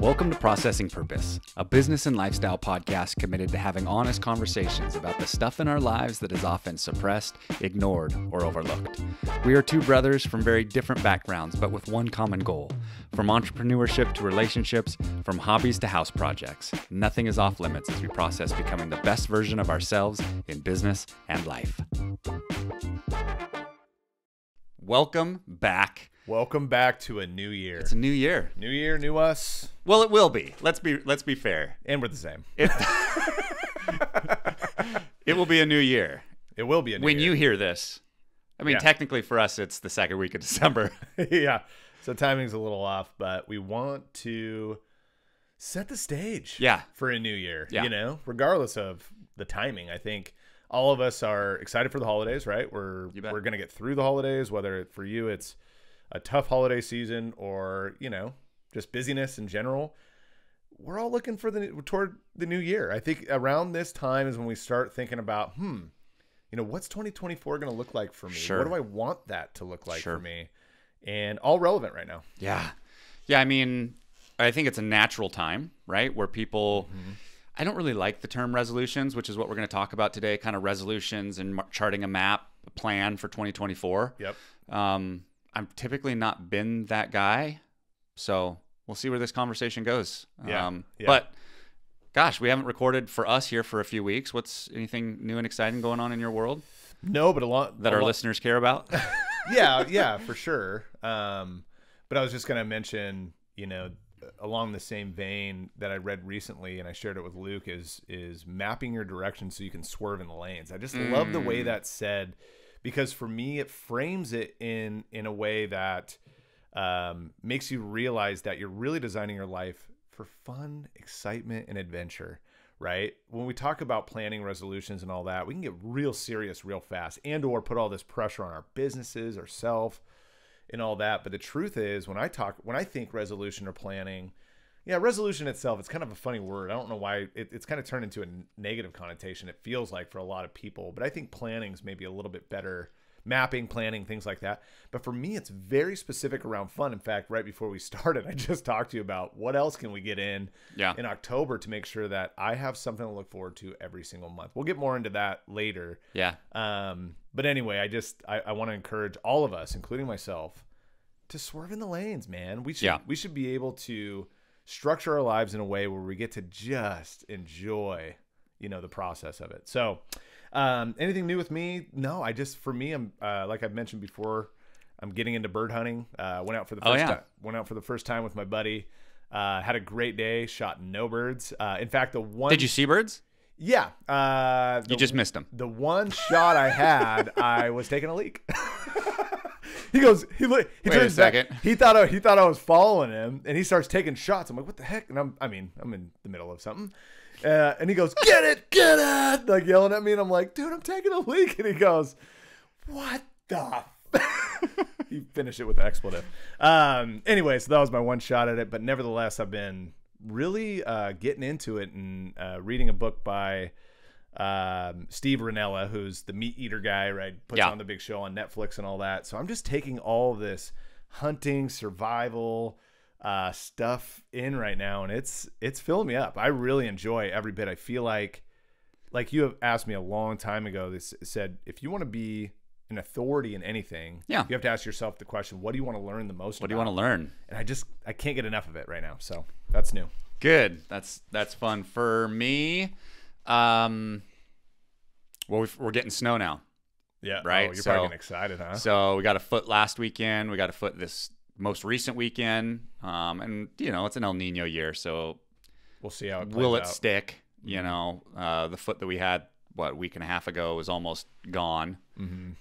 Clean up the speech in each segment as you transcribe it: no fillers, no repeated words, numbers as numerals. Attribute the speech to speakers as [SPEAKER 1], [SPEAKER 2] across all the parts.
[SPEAKER 1] Welcome to Processing Purpose, a business and lifestyle podcast committed to having honest conversations about the stuff in our lives that is often suppressed, ignored, or overlooked. We are two brothers from very different backgrounds, but with one common goal. From entrepreneurship to relationships, from hobbies to house projects, nothing is off limits as we process becoming the best version of ourselves in business and life. Welcome back.
[SPEAKER 2] Welcome back to a new year.
[SPEAKER 1] It's a new year.
[SPEAKER 2] New year, new us.
[SPEAKER 1] Well, it will be. Let's be fair.
[SPEAKER 2] And we're the same.
[SPEAKER 1] It will be a new year.
[SPEAKER 2] It will be a new year.
[SPEAKER 1] When you hear this, I mean, technically for us, it's the second week of December.
[SPEAKER 2] Yeah. So timing's a little off, but we want to set the stage for a new year, you know, regardless of the timing. I think all of us are excited for the holidays, right? We're going to get through the holidays, whether for you it's a tough holiday season or, you know, just busyness in general. We're all looking for toward the new year. I think around this time is when we start thinking about, you know, what's 2024 going to look like for me?
[SPEAKER 1] Sure.
[SPEAKER 2] What do I want that to look like for me? And all relevant right now.
[SPEAKER 1] Yeah. Yeah. I mean, I think it's a natural time, right? Where people, I don't really like the term resolutions, which is what we're going to talk about today, kind of resolutions and charting a map, a plan for 2024.
[SPEAKER 2] Yep.
[SPEAKER 1] I've typically not been that guy, so we'll see where this conversation goes. But gosh, we haven't recorded for us here for a few weeks. What's anything new and exciting going on in your world?
[SPEAKER 2] No, but a lot
[SPEAKER 1] that our listeners care about.
[SPEAKER 2] Yeah, for sure. But I was just going to mention, you know, along the same vein that I read recently, and I shared it with Luke, is mapping your direction so you can swerve in the lanes. I just love the way that's said. Because for me, it frames it in a way that makes you realize that you're really designing your life for fun, excitement, and adventure, right? When we talk about planning resolutions and all that, we can get real serious real fast and or put all this pressure on our businesses, ourselves, and all that. But the truth is, when I think resolution or planning, resolution itself, it's kind of a funny word. I don't know why it's kind of turned into a negative connotation. It feels like for a lot of people, but I think planning is maybe a little bit better. Mapping, planning, things like that. But for me, it's very specific around fun. In fact, right before we started, I just talked to you about what else can we get in October to make sure that I have something to look forward to every single month. We'll get more into that later.
[SPEAKER 1] Yeah.
[SPEAKER 2] But anyway, I want to encourage all of us, including myself, to swerve in the lanes, man. We should be able to structure our lives in a way where we get to just enjoy, you know, the process of it. So, anything new with me? No, for me, I'm, like I've mentioned before, I'm getting into bird hunting. Went out for the first time with my buddy. Had a great day, shot no birds. In fact,
[SPEAKER 1] Did you see birds?
[SPEAKER 2] Yeah.
[SPEAKER 1] You just missed them.
[SPEAKER 2] The one shot I had, I was taking a leak. He goes, he turns back. He thought I was following him, and he starts taking shots. I'm like, what the heck? And I'm in the middle of something. And he goes, get it, like yelling at me. And I'm like, dude, I'm taking a leak. And he goes, what the? He finished it with the expletive. Anyway, so that was my one shot at it. But nevertheless, I've been really getting into it and reading a book by Steve Rinella, who's the meat eater guy, right? Puts on the big show on Netflix and all that. So I'm just taking all of this hunting, survival stuff in right now, and it's filling me up. I really enjoy every bit. I feel like you have asked me a long time ago, this said, if you want to be an authority in anything, you have to ask yourself the question, what do you want to learn the most
[SPEAKER 1] What do you want to learn?
[SPEAKER 2] And I can't get enough of it right now. So that's new.
[SPEAKER 1] Good. That's fun. For me, well, we're getting snow now.
[SPEAKER 2] Yeah.
[SPEAKER 1] Right.
[SPEAKER 2] Oh, you're probably getting excited, huh?
[SPEAKER 1] So we got a foot last weekend. We got a foot this most recent weekend. And you know, it's an El Nino year, so
[SPEAKER 2] we'll see how it plays
[SPEAKER 1] will it
[SPEAKER 2] out.
[SPEAKER 1] stick? You know, the foot that we had a week and a half ago was almost gone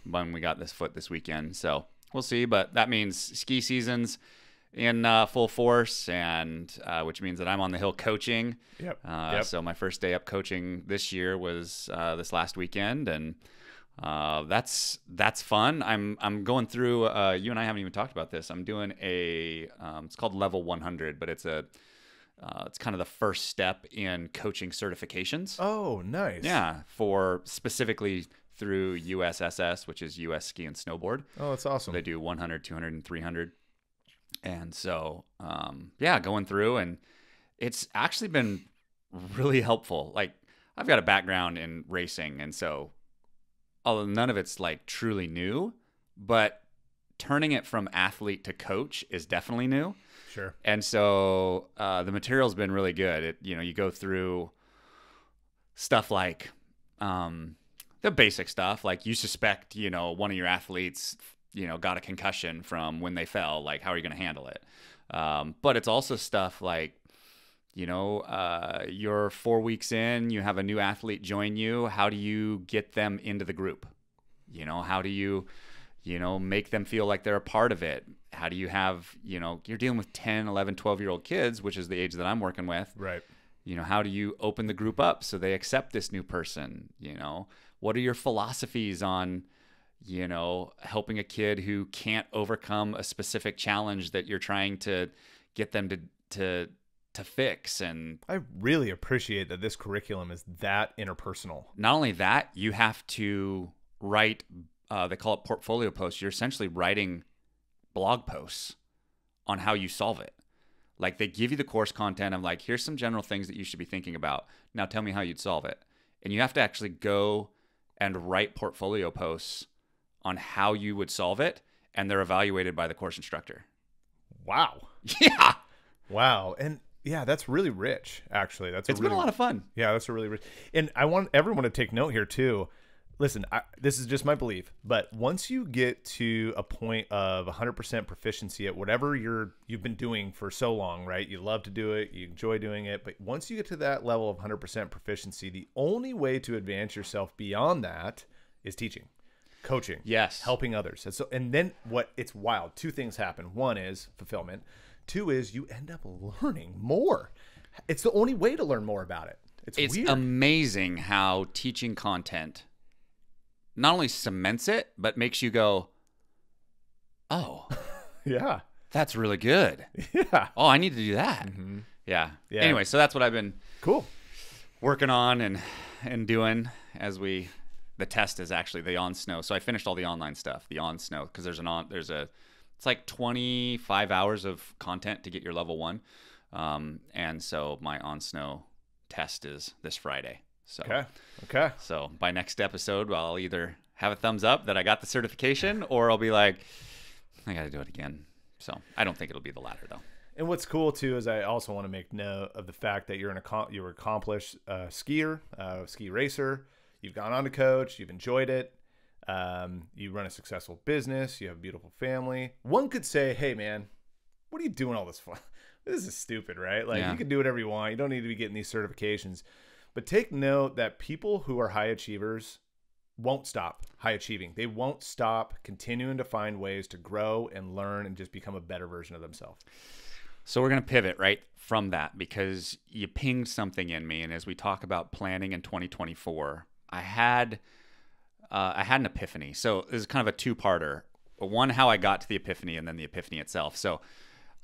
[SPEAKER 1] when we got this foot this weekend. So we'll see. But that means ski season's in full force, and which means that I'm on the hill coaching. Yep. So my first day up coaching this year was this last weekend, and that's fun. I'm going through. You and I haven't even talked about this. I'm doing it's called Level 100, but it's kind of the first step in coaching certifications.
[SPEAKER 2] Oh, nice.
[SPEAKER 1] Yeah, for specifically through USSS, which is US Ski and Snowboard.
[SPEAKER 2] Oh, that's awesome.
[SPEAKER 1] So they do 100, 200, and 300. And so, going through, and it's actually been really helpful. Like, I've got a background in racing, and so although none of it's like truly new, but turning it from athlete to coach is definitely new.
[SPEAKER 2] Sure.
[SPEAKER 1] And so the material's been really good. You go through stuff like the basic stuff, like you suspect, one of your athletes, got a concussion from when they fell. Like, how are you going to handle it? But it's also stuff like, you're 4 weeks in, you have a new athlete join you. How do you get them into the group? How do you, make them feel like they're a part of it? How do you have, you're dealing with 10, 11, 12-year-old kids, which is the age that I'm working with.
[SPEAKER 2] Right.
[SPEAKER 1] How do you open the group up so they accept this new person? What are your philosophies on, helping a kid who can't overcome a specific challenge that you're trying to get them to fix? And
[SPEAKER 2] I really appreciate that this curriculum is that interpersonal.
[SPEAKER 1] Not only that, you have to write, they call it portfolio posts. You're essentially writing blog posts on how you solve it. Like, they give you the course content of like, here's some general things that you should be thinking about. Now tell me how you'd solve it. And you have to actually go and write portfolio posts on how you would solve it. And they're evaluated by the course instructor.
[SPEAKER 2] Wow.
[SPEAKER 1] Yeah.
[SPEAKER 2] Wow. And yeah, that's really rich, actually.
[SPEAKER 1] It's been a lot of fun.
[SPEAKER 2] Yeah, that's a really rich. And I want everyone to take note here too. Listen, this is just my belief, but once you get to a point of 100% proficiency at whatever you've been doing for so long, right? You love to do it, you enjoy doing it, but once you get to that level of 100% proficiency, the only way to advance yourself beyond that is teaching, coaching,
[SPEAKER 1] yes,
[SPEAKER 2] helping others. And then it's wild. Two things happen. One is fulfillment. Two is you end up learning more. It's the only way to learn more about it. It's weird.
[SPEAKER 1] Amazing how teaching content not only cements it, but makes you go, oh,
[SPEAKER 2] yeah,
[SPEAKER 1] that's really good.
[SPEAKER 2] Yeah.
[SPEAKER 1] Oh, I need to do that. Mm-hmm. Yeah. Anyway, so that's what I've been working on and doing as the test is actually the on snow. So I finished all the online stuff, the on snow, because it's like 25 hours of content to get your level 1. And so my on snow test is this Friday. So,
[SPEAKER 2] okay.
[SPEAKER 1] So by next episode, I'll either have a thumbs up that I got the certification, or I'll be like, I got to do it again. So I don't think it'll be the latter, though.
[SPEAKER 2] And what's cool too is I also want to make note of the fact that you're an accomplished skier, ski racer. You've gone on to coach. You've enjoyed it. You run a successful business. You have a beautiful family. One could say, "Hey, man, what are you doing all this for? This is stupid, right? Like, you can do whatever you want. You don't need to be getting these certifications." But take note that people who are high achievers won't stop high achieving. They won't stop continuing to find ways to grow and learn and just become a better version of themselves.
[SPEAKER 1] So we're going to pivot right from that, because you pinged something in me. And as we talk about planning in 2024, I had an epiphany. So this is kind of a two-parter. One, how I got to the epiphany, and then the epiphany itself. So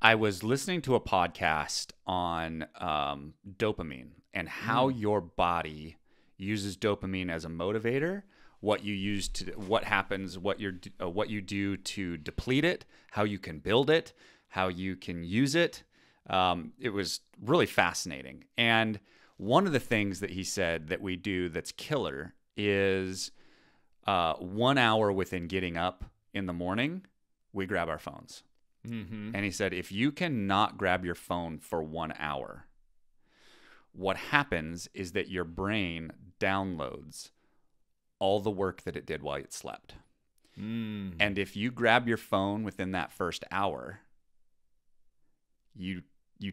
[SPEAKER 1] I was listening to a podcast on dopamine and how your body uses dopamine as a motivator, what happens, what you do to deplete it, how you can build it, how you can use it. It was really fascinating. And one of the things that he said that we do that's killer is 1 hour within getting up in the morning, we grab our phones. Mm-hmm. And he said, if you cannot grab your phone for 1 hour, what happens is that your brain downloads all the work that it did while it slept. And if you grab your phone within that first hour, you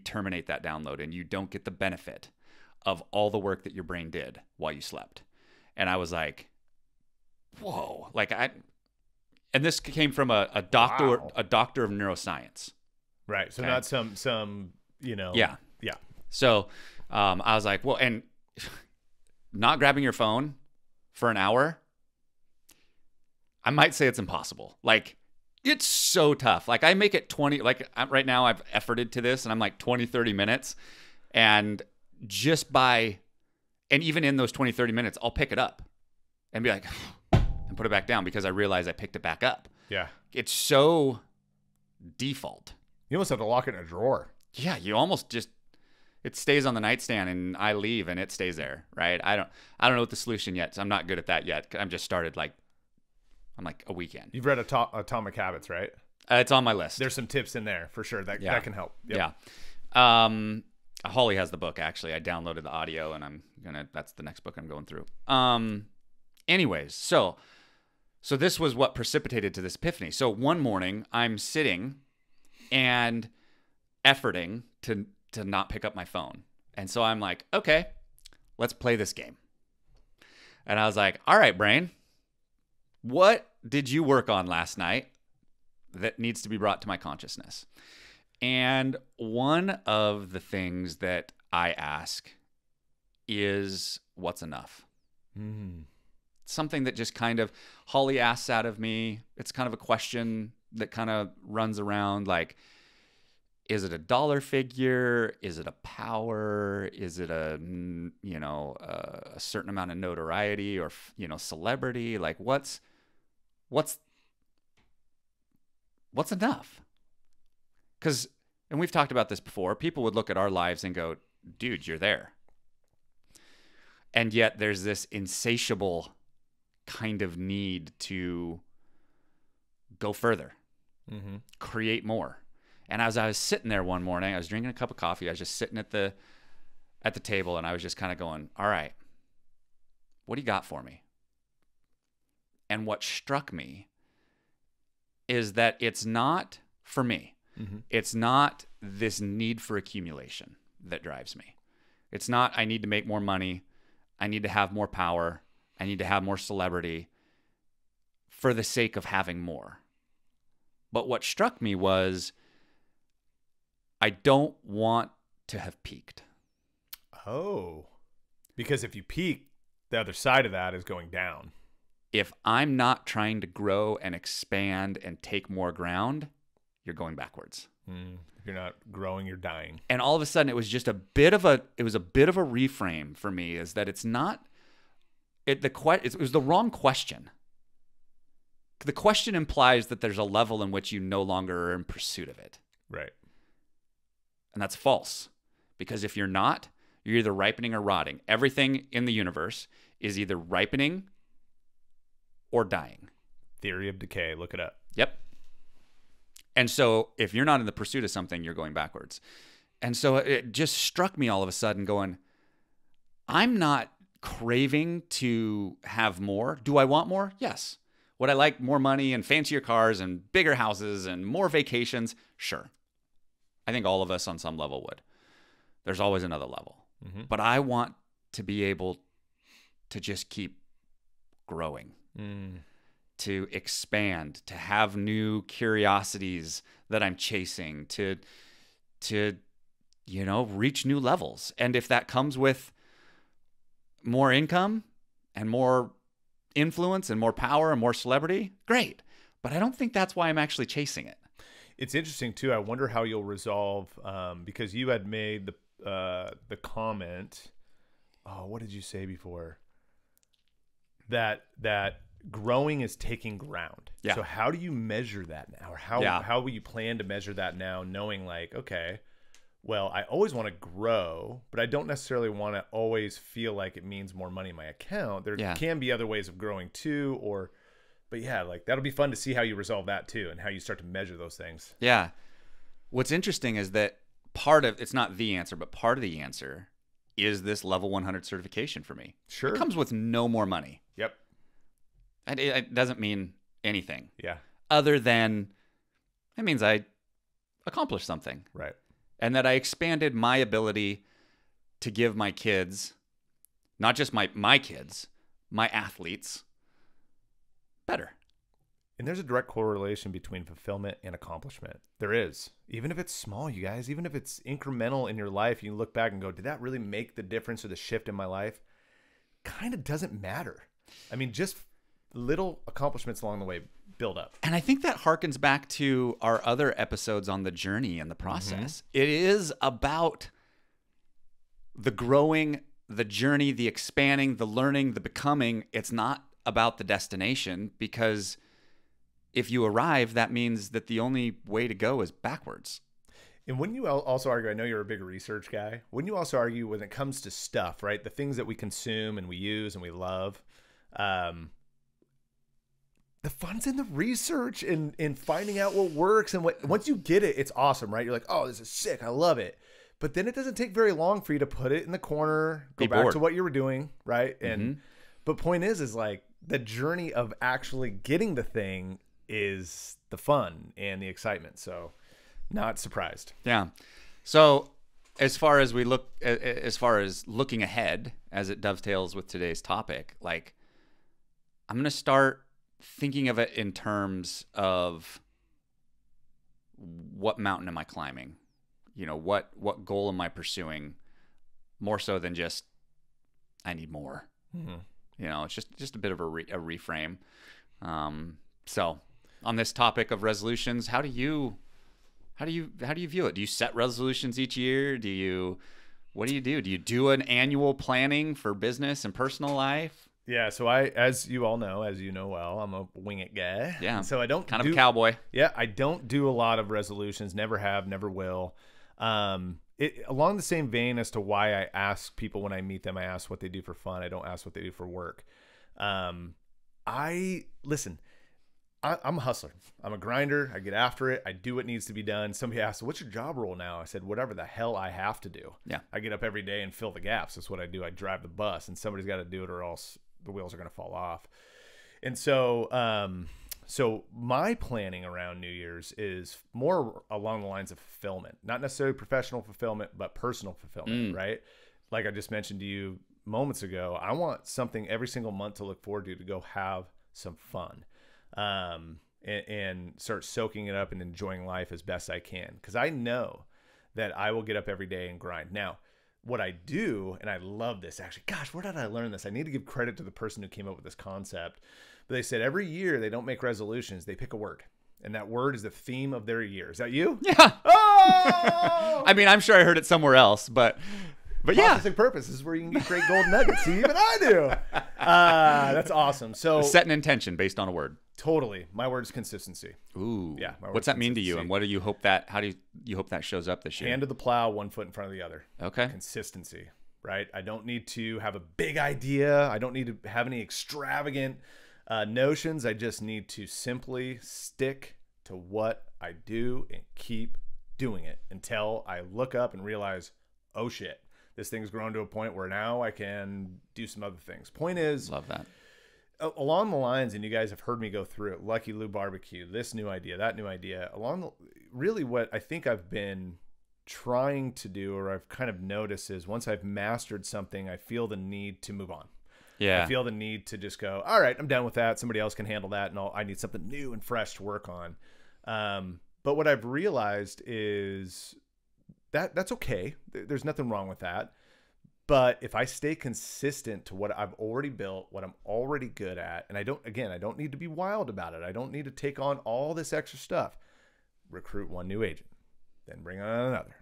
[SPEAKER 1] terminate that download and you don't get the benefit of all the work that your brain did while you slept. And I was like, whoa. And this came from a doctor, wow, a doctor of neuroscience.
[SPEAKER 2] Right. So not some.
[SPEAKER 1] Yeah. So I was like, well, and not grabbing your phone for an hour, I might say it's impossible. Like, it's so tough. Like, I make it 20, right now I've efforted to this and I'm like 20, 30 minutes. And even in those 20, 30 minutes, I'll pick it up and be like, and put it back down because I realize I picked it back up.
[SPEAKER 2] Yeah.
[SPEAKER 1] It's so default.
[SPEAKER 2] You almost have to lock it in a drawer.
[SPEAKER 1] Yeah. You almost It stays on the nightstand and I leave and it stays there, right? I don't know what the solution yet. So I'm not good at that yet. I'm just started I'm like a weekend.
[SPEAKER 2] You've read Atomic Habits, right?
[SPEAKER 1] It's on my list.
[SPEAKER 2] There's some tips in there for sure that can help. Yep.
[SPEAKER 1] Yeah. Holly has the book, actually. I downloaded the audio and that's the next book I'm going through. Anyways, so this was what precipitated to this epiphany. So one morning I'm sitting and efforting to not pick up my phone. And so I'm like, okay, let's play this game. And I was like, all right, brain, what did you work on last night that needs to be brought to my consciousness? And one of the things that I ask is, what's enough? Something that just kind of Holly asks out of me. It's kind of a question that kind of runs around like, is it a dollar figure? Is it a power? Is it a certain amount of notoriety or, celebrity? Like what's enough? And we've talked about this before, people would look at our lives and go, dude, you're there. And yet there's this insatiable kind of need to go further, create more. And as I was sitting there one morning, I was drinking a cup of coffee. I was just sitting at the table and I was just kind of going, all right, what do you got for me? And what struck me is that it's not for me. It's not this need for accumulation that drives me. It's not, I need to make more money. I need to have more power. I need to have more celebrity for the sake of having more. But what struck me was, I don't want to have peaked.
[SPEAKER 2] Oh, because if you peak, the other side of that is going down.
[SPEAKER 1] If I'm not trying to grow and expand and take more ground, you're going backwards.
[SPEAKER 2] If you're not growing, you're dying.
[SPEAKER 1] And all of a sudden, it was just a bit of a reframe for me. Is that it's not it was the wrong question. The question implies that there's a level in which you no longer are in pursuit of it.
[SPEAKER 2] Right.
[SPEAKER 1] And that's false. Because if you're not, you're either ripening or rotting. Everything in the universe is either ripening or dying.
[SPEAKER 2] Theory of decay. Look it up.
[SPEAKER 1] Yep. And so if you're not in the pursuit of something, you're going backwards. And so it just struck me all of a sudden going, I'm not craving to have more. Do I want more? Yes. Would I like more money and fancier cars and bigger houses and more vacations? Sure. I think all of us on some level would. There's always another level. But I want to be able to just keep growing, to expand, to have new curiosities that I'm chasing, to reach new levels. And if that comes with more income and more influence and more power and more celebrity, great. But I don't think that's why I'm actually chasing it.
[SPEAKER 2] It's interesting too. I wonder how you'll resolve because you had made the comment. Oh, what did you say before? That growing is taking ground.
[SPEAKER 1] Yeah.
[SPEAKER 2] So how do you measure that now, or how will you plan to measure that now, knowing like, okay, well, I always want to grow, but I don't necessarily want to always feel like it means more money in my account. There can be other ways of growing too, but yeah, like that'll be fun to see how you resolve that too and how you start to measure those things.
[SPEAKER 1] Yeah. What's interesting is that it's not the answer, but part of the answer is this level 100 certification for me.
[SPEAKER 2] Sure.
[SPEAKER 1] It comes with no more money.
[SPEAKER 2] Yep.
[SPEAKER 1] And it doesn't mean anything.
[SPEAKER 2] Yeah.
[SPEAKER 1] Other than it means I accomplished something.
[SPEAKER 2] Right.
[SPEAKER 1] And that I expanded my ability to give my kids, not just my kids, my athletes, better.
[SPEAKER 2] And there's a direct correlation between fulfillment and accomplishment. There is. Even if it's small, you guys, even if it's incremental in your life, you look back and go, did that really make the difference or the shift in my life? Kind of doesn't matter. I mean, just little accomplishments along the way build up.
[SPEAKER 1] And I think that harkens back to our other episodes on the journey and the process. It is about the growing, the journey, the expanding, the learning, the becoming. It's not about the destination, because if you arrive, that means that the only way to go is backwards.
[SPEAKER 2] And wouldn't you also argue, I know you're a big research guy, wouldn't you also argue when it comes to stuff, right? The things that we consume and we use and we love, the fun's in the research and in finding out what works. And once you get it, it's awesome, right? You're like, oh, this is sick. I love it. But then it doesn't take very long for you to put it in the corner, go back to what you were doing, right? And but point is like the journey of actually getting the thing is the fun and the excitement. So not surprised.
[SPEAKER 1] Yeah. So as far as looking ahead, as it dovetails with today's topic, like I'm going to start thinking of it in terms of what mountain am I climbing? You know, what goal am I pursuing, more so than just I need more. You know, it's just a bit of a reframe. So on this topic of resolutions, how do you view it? Do you set resolutions each year? What do? Do you do an annual planning for business and personal life?
[SPEAKER 2] Yeah, so as you all know, as you know well, I'm a wing it guy.
[SPEAKER 1] Yeah.
[SPEAKER 2] So I don't
[SPEAKER 1] of a cowboy.
[SPEAKER 2] Yeah, I don't do a lot of resolutions, never have, never will. Along the same vein as to why I ask people when I meet them, I ask what they do for fun. I don't ask what they do for work. I'm a hustler. I'm a grinder. I get after it. I do what needs to be done. Somebody asked, what's your job role now? I said, whatever the hell I have to do.
[SPEAKER 1] Yeah.
[SPEAKER 2] I get up every day and fill the gaps. That's what I do. I drive the bus, and somebody's got to do it or else the wheels are going to fall off. And so, so my planning around New Year's is more along the lines of fulfillment, not necessarily professional fulfillment, but personal fulfillment, right? Like I just mentioned to you moments ago, I want something every single month to look forward to go have some fun. And start soaking it up and enjoying life as best I can. Because I know that I will get up every day and grind. Now, what I do, and I love this actually, gosh, where did I learn this? I need to give credit to the person who came up with this concept. But they said every year they don't make resolutions, they pick a word. And that word is the theme of their year. Is that you?
[SPEAKER 1] Yeah.
[SPEAKER 2] Oh!
[SPEAKER 1] I mean, I'm sure I heard it somewhere else, but yeah.
[SPEAKER 2] Processing purpose is where you can get great gold nuggets. See, even I do. That's awesome. So
[SPEAKER 1] set an intention based on a word.
[SPEAKER 2] Totally. My word is consistency.
[SPEAKER 1] Ooh.
[SPEAKER 2] Yeah.
[SPEAKER 1] What's that mean to you? And what do you hope how do you hope that shows up this year?
[SPEAKER 2] Hand to the plow, 1 foot in front of the other.
[SPEAKER 1] Okay.
[SPEAKER 2] Consistency, right? I don't need to have a big idea. I don't need to have any extravagant notions. I just need to simply stick to what I do and keep doing it until I look up and realize, oh shit, this thing's grown to a point where now I can do some other things. Point is,
[SPEAKER 1] love that.
[SPEAKER 2] Along the lines, and you guys have heard me go through it, Lucky Lou Barbecue, this new idea, that new idea, really what I think I've been trying to do, or I've kind of noticed, is once I've mastered something, I feel the need to move on.
[SPEAKER 1] Yeah.
[SPEAKER 2] I feel the need to just go, all right, I'm done with that. Somebody else can handle that. And I need something new and fresh to work on. But what I've realized is that's okay. There's nothing wrong with that. But if I stay consistent to what I've already built, what I'm already good at, and I don't need to be wild about it. I don't need to take on all this extra stuff. Recruit one new agent, then bring on another,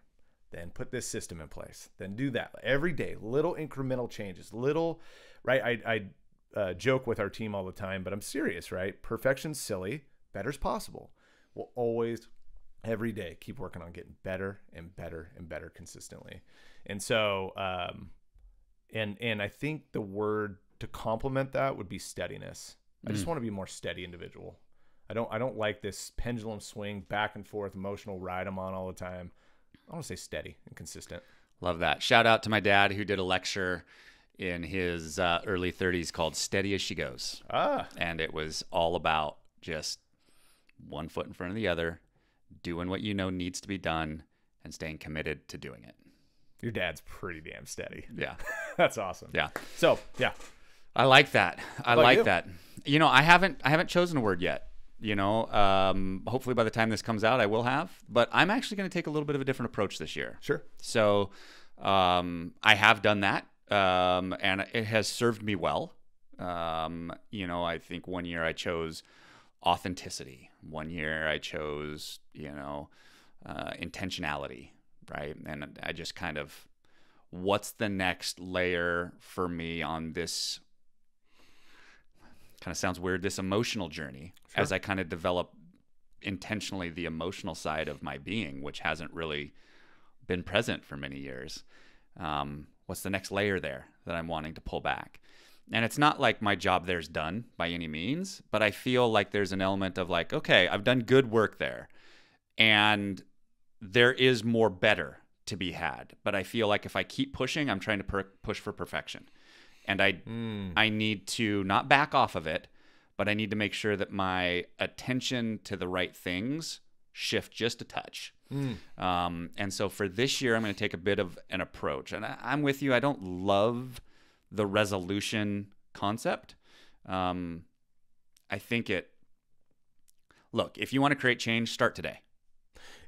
[SPEAKER 2] then put this system in place, then do that every day. Little incremental changes, right? I joke with our team all the time, but I'm serious, right? Perfection's silly, better's possible. We'll always, every day, keep working on getting better and better and better consistently. And so, and I think the word to complement that would be steadiness. I just want to be a more steady individual. I don't like this pendulum swing back and forth emotional ride I'm on all the time. I want to stay steady and consistent.
[SPEAKER 1] Love that. Shout out to my dad who did a lecture in his early 30s called Steady as She Goes. And it was all about just 1 foot in front of the other, doing what you know needs to be done, and staying committed to doing it.
[SPEAKER 2] Your dad's pretty damn steady.
[SPEAKER 1] Yeah.
[SPEAKER 2] That's awesome.
[SPEAKER 1] Yeah.
[SPEAKER 2] So, yeah.
[SPEAKER 1] I like that. I like
[SPEAKER 2] you?
[SPEAKER 1] that. You know, I haven't chosen a word yet. You know, hopefully by the time this comes out, I will have. But I'm actually going to take a little bit of a different approach this year.
[SPEAKER 2] Sure.
[SPEAKER 1] So I have done that, and it has served me well. You know, I think one year I chose authenticity. One year I chose, intentionality, right? And I just kind of, what's the next layer for me on this, kind of sounds weird, this emotional journey, as I kind of develop intentionally the emotional side of my being, which hasn't really been present for many years. What's the next layer there that I'm wanting to pull back? And it's not like my job there's done by any means, but I feel like there's an element of like, okay, I've done good work there, and there is more better to be had. But I feel like if I keep pushing, I'm trying to push for perfection. And I need to not back off of it, but I need to make sure that my attention to the right things shift just a touch. And so for this year, I'm going to take a bit of an approach. And I'm with you. I don't love the resolution concept. I think look, if you want to create change, start today.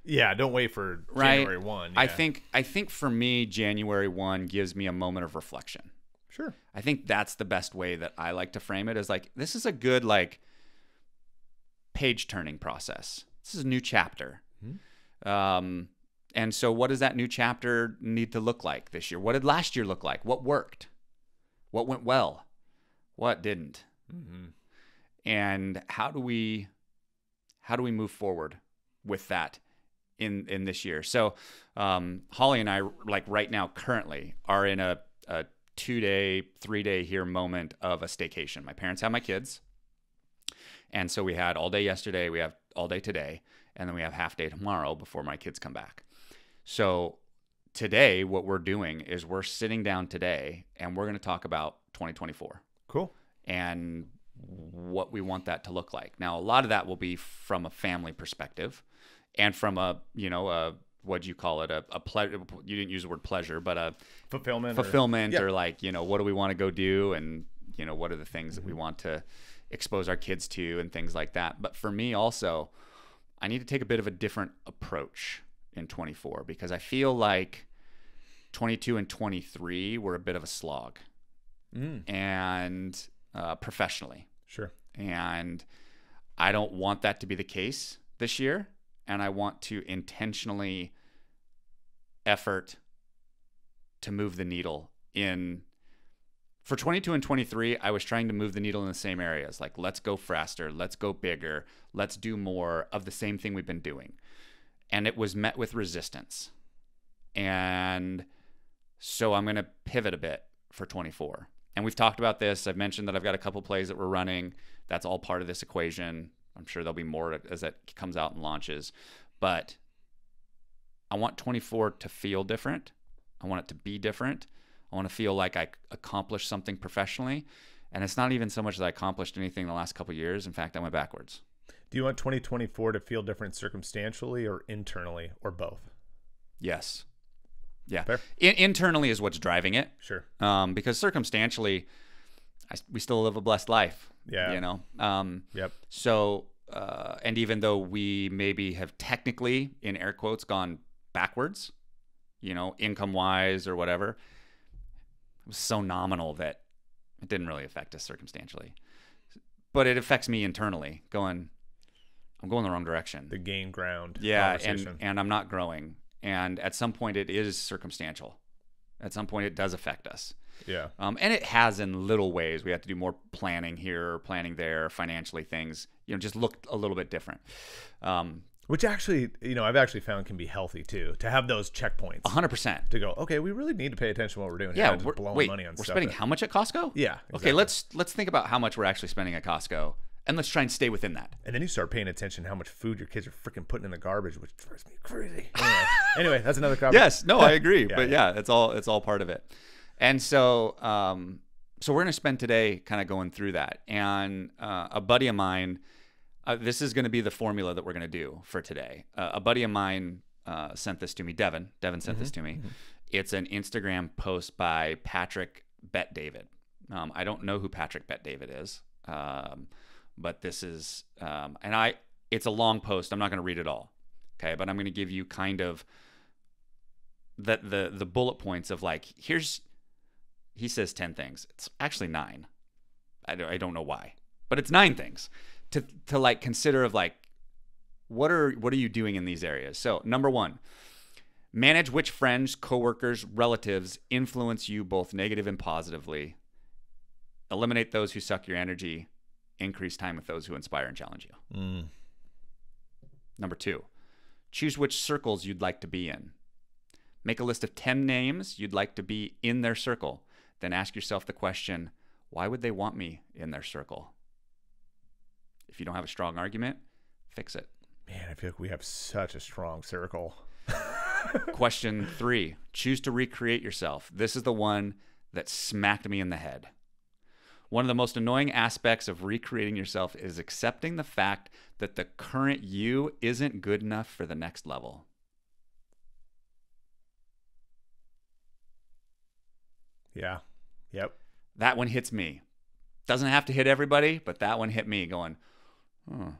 [SPEAKER 2] Yeah, don't wait for January 1. Yeah.
[SPEAKER 1] I think for me, January 1 gives me a moment of reflection.
[SPEAKER 2] Sure.
[SPEAKER 1] I think that's the best way that I like to frame it, is like, this is a good like page turning process. This is a new chapter. And so what does that new chapter need to look like this year? What did last year look like? What worked? What went well? What didn't? And how do we move forward with that in this year? So Holly and I, like right now, currently are in a 2-day, 3-day here moment of a staycation. My parents have my kids. And so we had all day yesterday, we have all day today, and then we have half day tomorrow before my kids come back. So today, what we're doing is we're sitting down today and we're going to talk about 2024.
[SPEAKER 2] Cool.
[SPEAKER 1] And what we want that to look like. Now, a lot of that will be from a family perspective and from a, what'd you call it? A pleasure. You didn't use the word pleasure, but a
[SPEAKER 2] fulfillment
[SPEAKER 1] or like, what do we want to go do? And, what are the things that we want to expose our kids to and things like that. But for me also, I need to take a bit of a different approach in 24, because I feel like 22 and 23 were a bit of a slog and professionally.
[SPEAKER 2] Sure.
[SPEAKER 1] And I don't want that to be the case this year. And I want to intentionally effort to move the needle for 22 and 23, I was trying to move the needle in the same areas. Like, let's go faster, let's go bigger, let's do more of the same thing we've been doing. And it was met with resistance. And so I'm going to pivot a bit for 24. And we've talked about this. I've mentioned that I've got a couple plays that we're running. That's all part of this equation. I'm sure there'll be more as that comes out and launches. But I want 24 to feel different. I want it to be different. I want to feel like I accomplished something professionally. And it's not even so much that I accomplished anything in the last couple of years. In fact, I went backwards.
[SPEAKER 2] Do you want 2024 to feel different circumstantially or internally, or both?
[SPEAKER 1] Yes. Yeah.
[SPEAKER 2] Fair.
[SPEAKER 1] Internally is what's driving it.
[SPEAKER 2] Sure.
[SPEAKER 1] Because circumstantially, we still live a blessed life.
[SPEAKER 2] Yeah. Yep.
[SPEAKER 1] So, and even though we maybe have technically, in air quotes, gone backwards, income-wise or whatever, it was so nominal that it didn't really affect us circumstantially. But it affects me internally, I'm going the wrong direction.
[SPEAKER 2] The gain ground.
[SPEAKER 1] Yeah, and I'm not growing. And at some point, it is circumstantial. At some point, it does affect us.
[SPEAKER 2] Yeah. And
[SPEAKER 1] it has in little ways. We have to do more planning here, planning there, financially things, just look a little bit different.
[SPEAKER 2] Which actually, I've actually found can be healthy too, to have those checkpoints.
[SPEAKER 1] 100%.
[SPEAKER 2] To go, okay, we really need to pay attention to what we're doing.
[SPEAKER 1] Yeah,
[SPEAKER 2] we're blowing money on
[SPEAKER 1] we're
[SPEAKER 2] stuff.
[SPEAKER 1] spending how much at Costco?
[SPEAKER 2] Yeah. Exactly.
[SPEAKER 1] Okay, let's think about how much we're actually spending at Costco, and let's try and stay within that.
[SPEAKER 2] And then you start paying attention to how much food your kids are freaking putting in the garbage, which drives me crazy. Anyway, that's another conversation.
[SPEAKER 1] Yes, no, I agree. But yeah, it's all part of it. And so we're going to spend today kind of going through that. And a buddy of mine, this is going to be the formula that we're going to do for today. A buddy of mine sent this to me, Devin. Devin sent this to me. It's an Instagram post by Patrick Bet David. I don't know who Patrick Bet David is, but this is, it's a long post. I'm not going to read it all. Okay. But I'm going to give you kind of the bullet points of like, he says 10 things. It's actually 9. I don't know why, but it's 9 things to like consider of like, what are you doing in these areas? So number 1, manage which friends, coworkers, relatives influence you both negative and positively. Eliminate those who suck your energy. Increase time with those who inspire and challenge you. Number 2, choose which circles you'd like to be in. Make a list of 10 names you'd like to be in their circle. Then ask yourself the question, why would they want me in their circle? If you don't have a strong argument, fix it.
[SPEAKER 2] Man, I feel like we have such a strong circle.
[SPEAKER 1] Question 3, choose to recreate yourself. This is the one that smacked me in the head. One of the most annoying aspects of recreating yourself is accepting the fact that the current you isn't good enough for the next level.
[SPEAKER 2] Yeah. Yep.
[SPEAKER 1] That one hits me. Doesn't have to hit everybody, but that one hit me going, oh.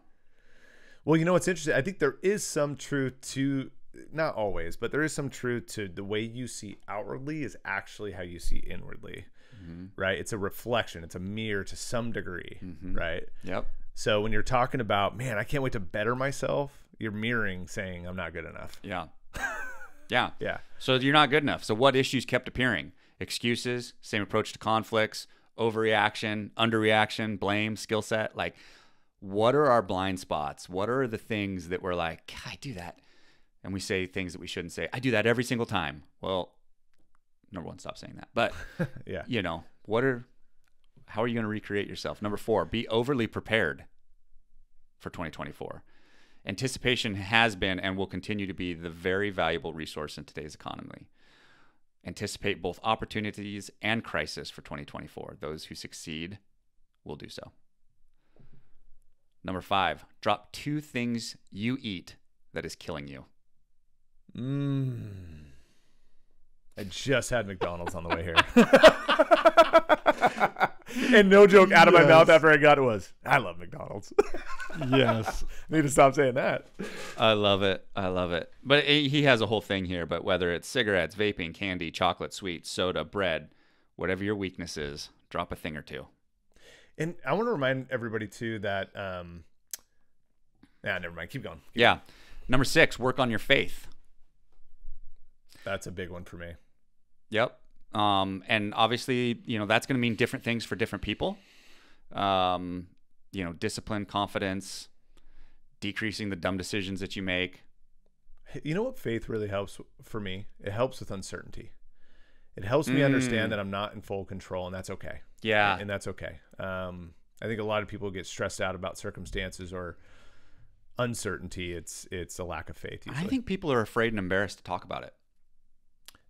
[SPEAKER 2] Well, you know what's interesting? I think there is some truth to, not always, but there is some truth to the way you see outwardly is actually how you see inwardly, right? It's a reflection. It's a mirror to some degree, right?
[SPEAKER 1] Yep.
[SPEAKER 2] So when you're talking about, man, I can't wait to better myself, you're mirroring saying I'm not good enough.
[SPEAKER 1] Yeah. Yeah.
[SPEAKER 2] Yeah.
[SPEAKER 1] So you're not good enough. So what issues kept appearing? Excuses, same approach to conflicts, overreaction, underreaction, blame, skill set. Like, what are our blind spots? What are the things that we're like, God, I do that? And we say things that we shouldn't say. I do that every single time. Well, number 1, stop saying that. But,
[SPEAKER 2] yeah,
[SPEAKER 1] you know, how are you going to recreate yourself? Number 4, be overly prepared for 2024. Anticipation has been and will continue to be the very valuable resource in today's economy. Anticipate both opportunities and crisis for 2024. Those who succeed will do so. Number 5, drop 2 things you eat that is killing you.
[SPEAKER 2] I just had McDonald's on the way here. And no joke, out of my mouth after I got it was, I love McDonald's.
[SPEAKER 1] Yes.
[SPEAKER 2] Need to stop saying that.
[SPEAKER 1] I love it. I love it. But he has a whole thing here. But whether it's cigarettes, vaping, candy, chocolate, sweets, soda, bread, whatever your weakness is, drop a thing or 2.
[SPEAKER 2] And I want to remind everybody too that, never mind. Keep going.
[SPEAKER 1] Yeah. Number 6, work on your faith.
[SPEAKER 2] That's a big one for me.
[SPEAKER 1] Yep. And obviously, you know, that's going to mean different things for different people. You know, discipline, confidence, decreasing the dumb decisions that you make.
[SPEAKER 2] You know what faith really helps for me? It helps with uncertainty. It helps me understand that I'm not in full control, and that's okay.
[SPEAKER 1] Yeah.
[SPEAKER 2] And that's okay. I think a lot of people get stressed out about circumstances or uncertainty. It's a lack of faith usually.
[SPEAKER 1] I think people are afraid and embarrassed to talk about it.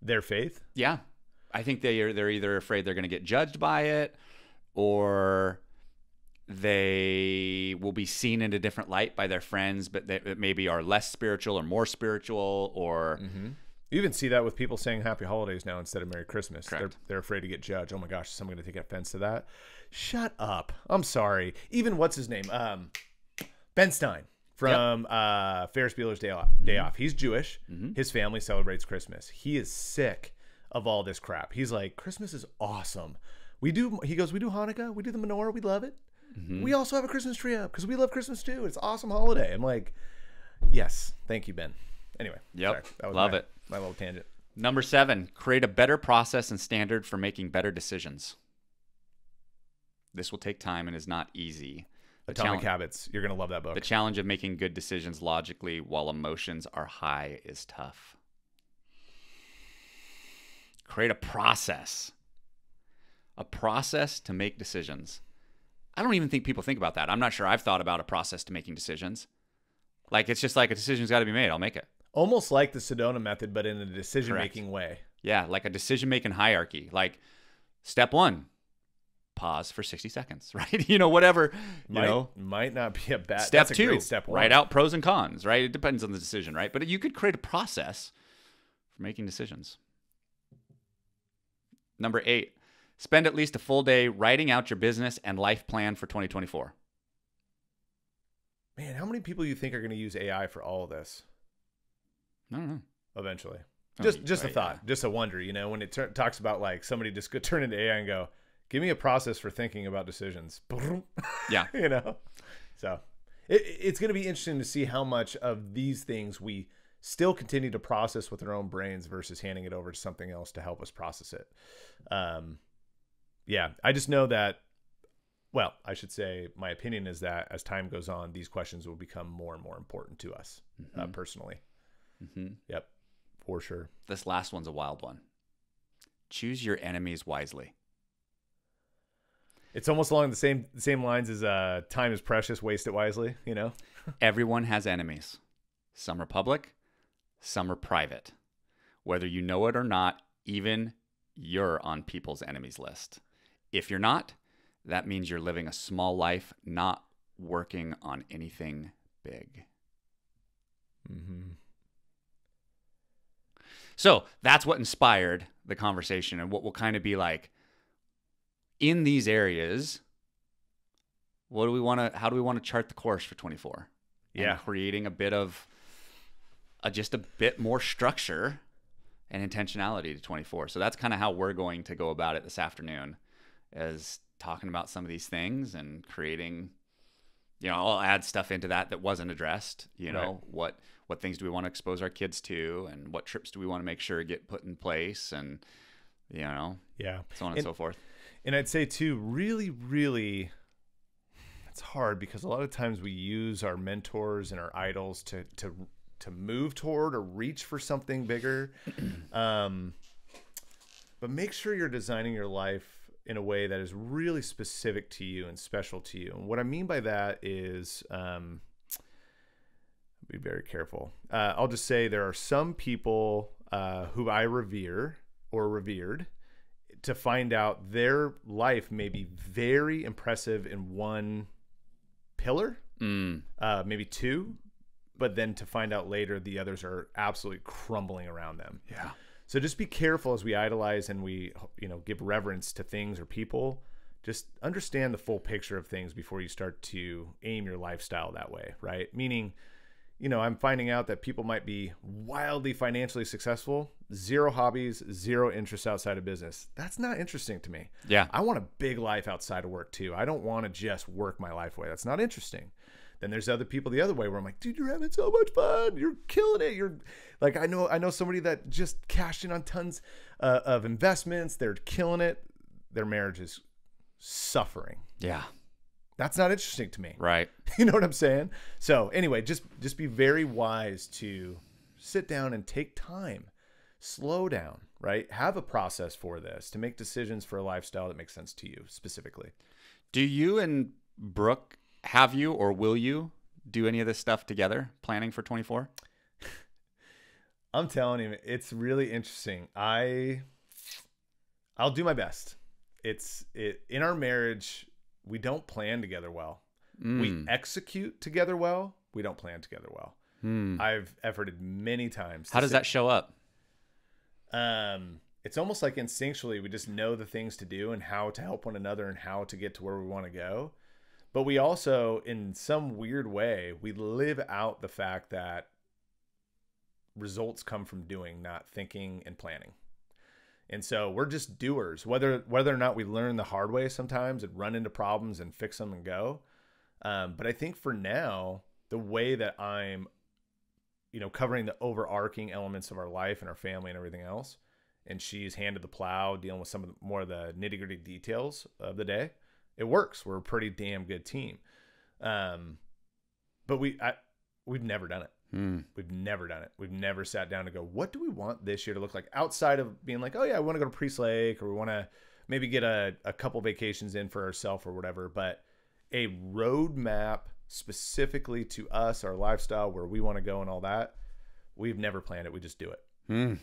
[SPEAKER 2] Their faith?
[SPEAKER 1] Yeah. I think they're either afraid they're going to get judged by it, or they will be seen in a different light by their friends, but they maybe are less spiritual or more spiritual, or
[SPEAKER 2] you even see that with people saying Happy Holidays now instead of Merry Christmas.
[SPEAKER 1] Correct.
[SPEAKER 2] They're afraid to get judged. Oh my gosh, is someone going to take offense to that? Shut up. I'm sorry. Even what's his name? Ben Stein from Ferris Bueller's Day Off. He's Jewish. His family celebrates Christmas. He is sick of all this crap. He's like, Christmas is awesome. He goes, we do Hanukkah, we do the menorah, we love it. We also have a Christmas tree up because we love Christmas too. It's an awesome holiday. I'm like, yes, thank you, Ben. Anyway,
[SPEAKER 1] yep,
[SPEAKER 2] sorry. That was
[SPEAKER 1] love it.
[SPEAKER 2] My little tangent.
[SPEAKER 1] Number 7, create a better process and standard for making better decisions. This will take time and is not easy.
[SPEAKER 2] Atomic Habits. You're going to love that book.
[SPEAKER 1] The challenge of making good decisions logically while emotions are high is tough. Create a process to make decisions. I don't even think people think about that. I'm not sure I've thought about a process to making decisions. Like, it's just like a decision's got to be made. I'll make it.
[SPEAKER 2] Almost like the Sedona method, but in a decision-making way.
[SPEAKER 1] Yeah, like a decision-making hierarchy. Like, step 1, pause for 60 seconds, right? You know, whatever.
[SPEAKER 2] Might not be a bad
[SPEAKER 1] step.
[SPEAKER 2] That's
[SPEAKER 1] 2,
[SPEAKER 2] a great step 1.
[SPEAKER 1] Write out pros and cons, right? It depends on the decision, right? But you could create a process for making decisions. Number 8, spend at least a full day writing out your business and life plan for 2024.
[SPEAKER 2] Man, how many people you think are going to use AI for all of this?
[SPEAKER 1] I don't know.
[SPEAKER 2] Eventually. Just a thought, just a wonder, you know, when it talks about like somebody just could turn into AI and go, give me a process for thinking about decisions.
[SPEAKER 1] Yeah.
[SPEAKER 2] You know? So it's going to be interesting to see how much of these things we still continue to process with our own brains versus handing it over to something else to help us process it. Yeah, I just know that well, I should say my opinion is that as time goes on, these questions will become more and more important to us personally. Yep, for sure.
[SPEAKER 1] This last one's a wild one. Choose your enemies wisely.
[SPEAKER 2] It's almost along the same lines as time is precious, waste it wisely, you know?
[SPEAKER 1] Everyone has enemies. Some are public, some are private. Whether you know it or not, even you're on people's enemies list. If you're not, that means you're living a small life, not working on anything big. So that's what inspired the conversation, and what will kind of be like in these areas. How do we want to chart the course for 24?
[SPEAKER 2] Yeah.
[SPEAKER 1] And creating a bit of just a bit more structure and intentionality to 24. So that's kind of how we're going to go about it this afternoon, is talking about some of these things and creating, I'll add stuff into that wasn't addressed,
[SPEAKER 2] Right.
[SPEAKER 1] What things do we want to expose our kids to, and what trips do we want to make sure get put in place, and,
[SPEAKER 2] Yeah.
[SPEAKER 1] so on and so forth.
[SPEAKER 2] And I'd say too, really, really, it's hard because a lot of times we use our mentors and our idols to move toward or reach for something bigger. But make sure you're designing your life in a way that is really specific to you and special to you. And what I mean by that is, be very careful. I'll just say there are some people who I revere or revered, to find out their life may be very impressive in one pillar, maybe two, but then to find out later the others are absolutely crumbling around them.
[SPEAKER 1] Yeah.
[SPEAKER 2] So just be careful as we idolize and we, give reverence to things or people. Just understand the full picture of things before you start to aim your lifestyle that way, right? Meaning, I'm finding out that people might be wildly financially successful, zero hobbies, zero interests outside of business. That's not interesting to me.
[SPEAKER 1] Yeah.
[SPEAKER 2] I want a big life outside of work too. I don't want to just work my life away. That's not interesting. Then there's other people the other way where I'm like, dude, you're having so much fun. You're killing it. You're like, I know somebody that just cashed in on tons of investments. They're killing it. Their marriage is suffering.
[SPEAKER 1] Yeah.
[SPEAKER 2] That's not interesting to me.
[SPEAKER 1] Right.
[SPEAKER 2] You know what I'm saying? So anyway, just be very wise to sit down and take time, slow down, right? Have a process for this to make decisions for a lifestyle that makes sense to you specifically.
[SPEAKER 1] Do you and Brooke, have you or will you do any of this stuff together, planning for 24?
[SPEAKER 2] I'm telling you, it's really interesting. I'll do my best. In our marriage, we don't plan together well. We execute together well. We don't plan together well. I've efforted many times.
[SPEAKER 1] How does that show up?
[SPEAKER 2] It's almost like instinctually we just know the things to do and how to help one another and how to get to where we want to go. But we also, in some weird way, we live out the fact that results come from doing, not thinking and planning. And so we're just doers, whether or not we learn the hard way sometimes and run into problems and fix them and go. But I think for now, the way that I'm, covering the overarching elements of our life and our family and everything else, and she's handed the plow, dealing with some of more of the nitty gritty details of the day, it works. We're a pretty damn good team. But we've never done it. We've never done it. We've never sat down to go, what do we want this year to look like outside of being like, oh yeah, I want to go to Priest Lake, or we want to maybe get a couple vacations in for ourselves or whatever. But a roadmap specifically to us, our lifestyle, where we want to go and all that, we've never planned it. We just do it.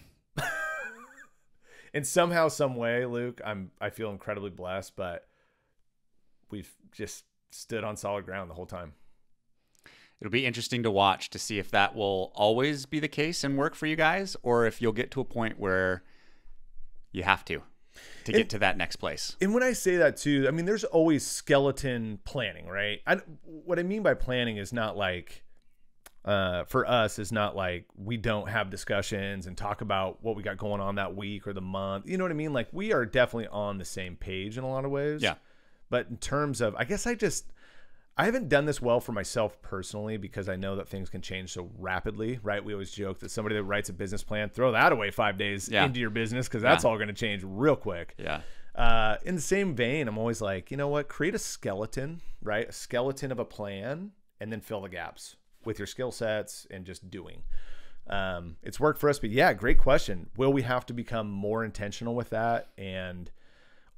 [SPEAKER 2] And somehow, some way, Luke, I feel incredibly blessed, but we've just stood on solid ground the whole time.
[SPEAKER 1] It'll be interesting to watch to see if that will always be the case and work for you guys, or if you'll get to a point where you have to get to that next place.
[SPEAKER 2] And when I say that too, I mean, there's always skeleton planning, right? What I mean by planning is not like, for us, is not like we don't have discussions and talk about what we got going on that week or the month. You know what I mean? Like, we are definitely on the same page in a lot of ways.
[SPEAKER 1] Yeah.
[SPEAKER 2] But in terms of, I guess I haven't done this well for myself personally, because I know that things can change so rapidly, right? We always joke that somebody that writes a business plan, throw that away 5 days into your business, because that's all going to change real quick.
[SPEAKER 1] Yeah.
[SPEAKER 2] In the same vein, I'm always like, you know what? Create a skeleton, right? A skeleton of a plan, and then fill the gaps with your skill sets and just doing. It's worked for us, but yeah, great question. Will we have to become more intentional with that?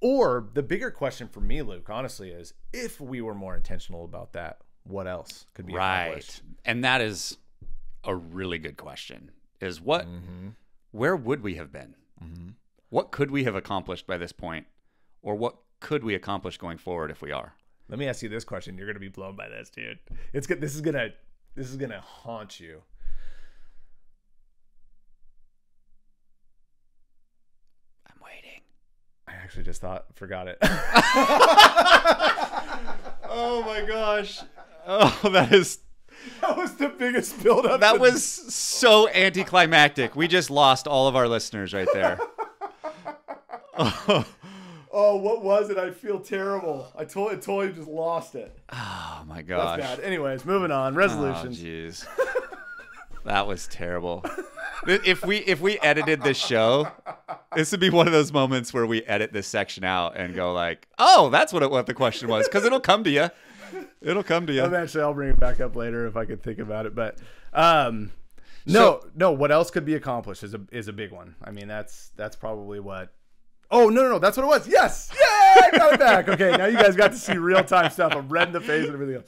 [SPEAKER 2] Or the bigger question for me, Luke, honestly, is if we were more intentional about that, what else could be accomplished?
[SPEAKER 1] And that is a really good question. Is what, where would we have been? What could we have accomplished by this point? Or what could we accomplish going forward if we are?
[SPEAKER 2] Let me ask you this question. You're going to be blown by this, dude. It's good. This is going to haunt you.
[SPEAKER 1] I'm waiting.
[SPEAKER 2] I actually just forgot it.
[SPEAKER 1] Oh my gosh. Oh, that was
[SPEAKER 2] the biggest build-up.
[SPEAKER 1] That was so anticlimactic. We just lost all of our listeners right there.
[SPEAKER 2] Oh, what was it? I feel terrible. I totally just lost it.
[SPEAKER 1] Oh my gosh.
[SPEAKER 2] That's bad. Anyways, moving on. Resolutions.
[SPEAKER 1] Oh, jeez. That was terrible. If we edited this show, this would be one of those moments where we edit this section out and go like, oh, that's what the question was. Because it'll come to you. It'll come to you.
[SPEAKER 2] Eventually, I'll bring it back up later if I could think about it. But no. What else could be accomplished is a big one. I mean, that's probably what. Oh, no. That's what it was. Yes. Yeah, I got it back. Okay, now you guys got to see real-time stuff. I'm red in the face and everything else.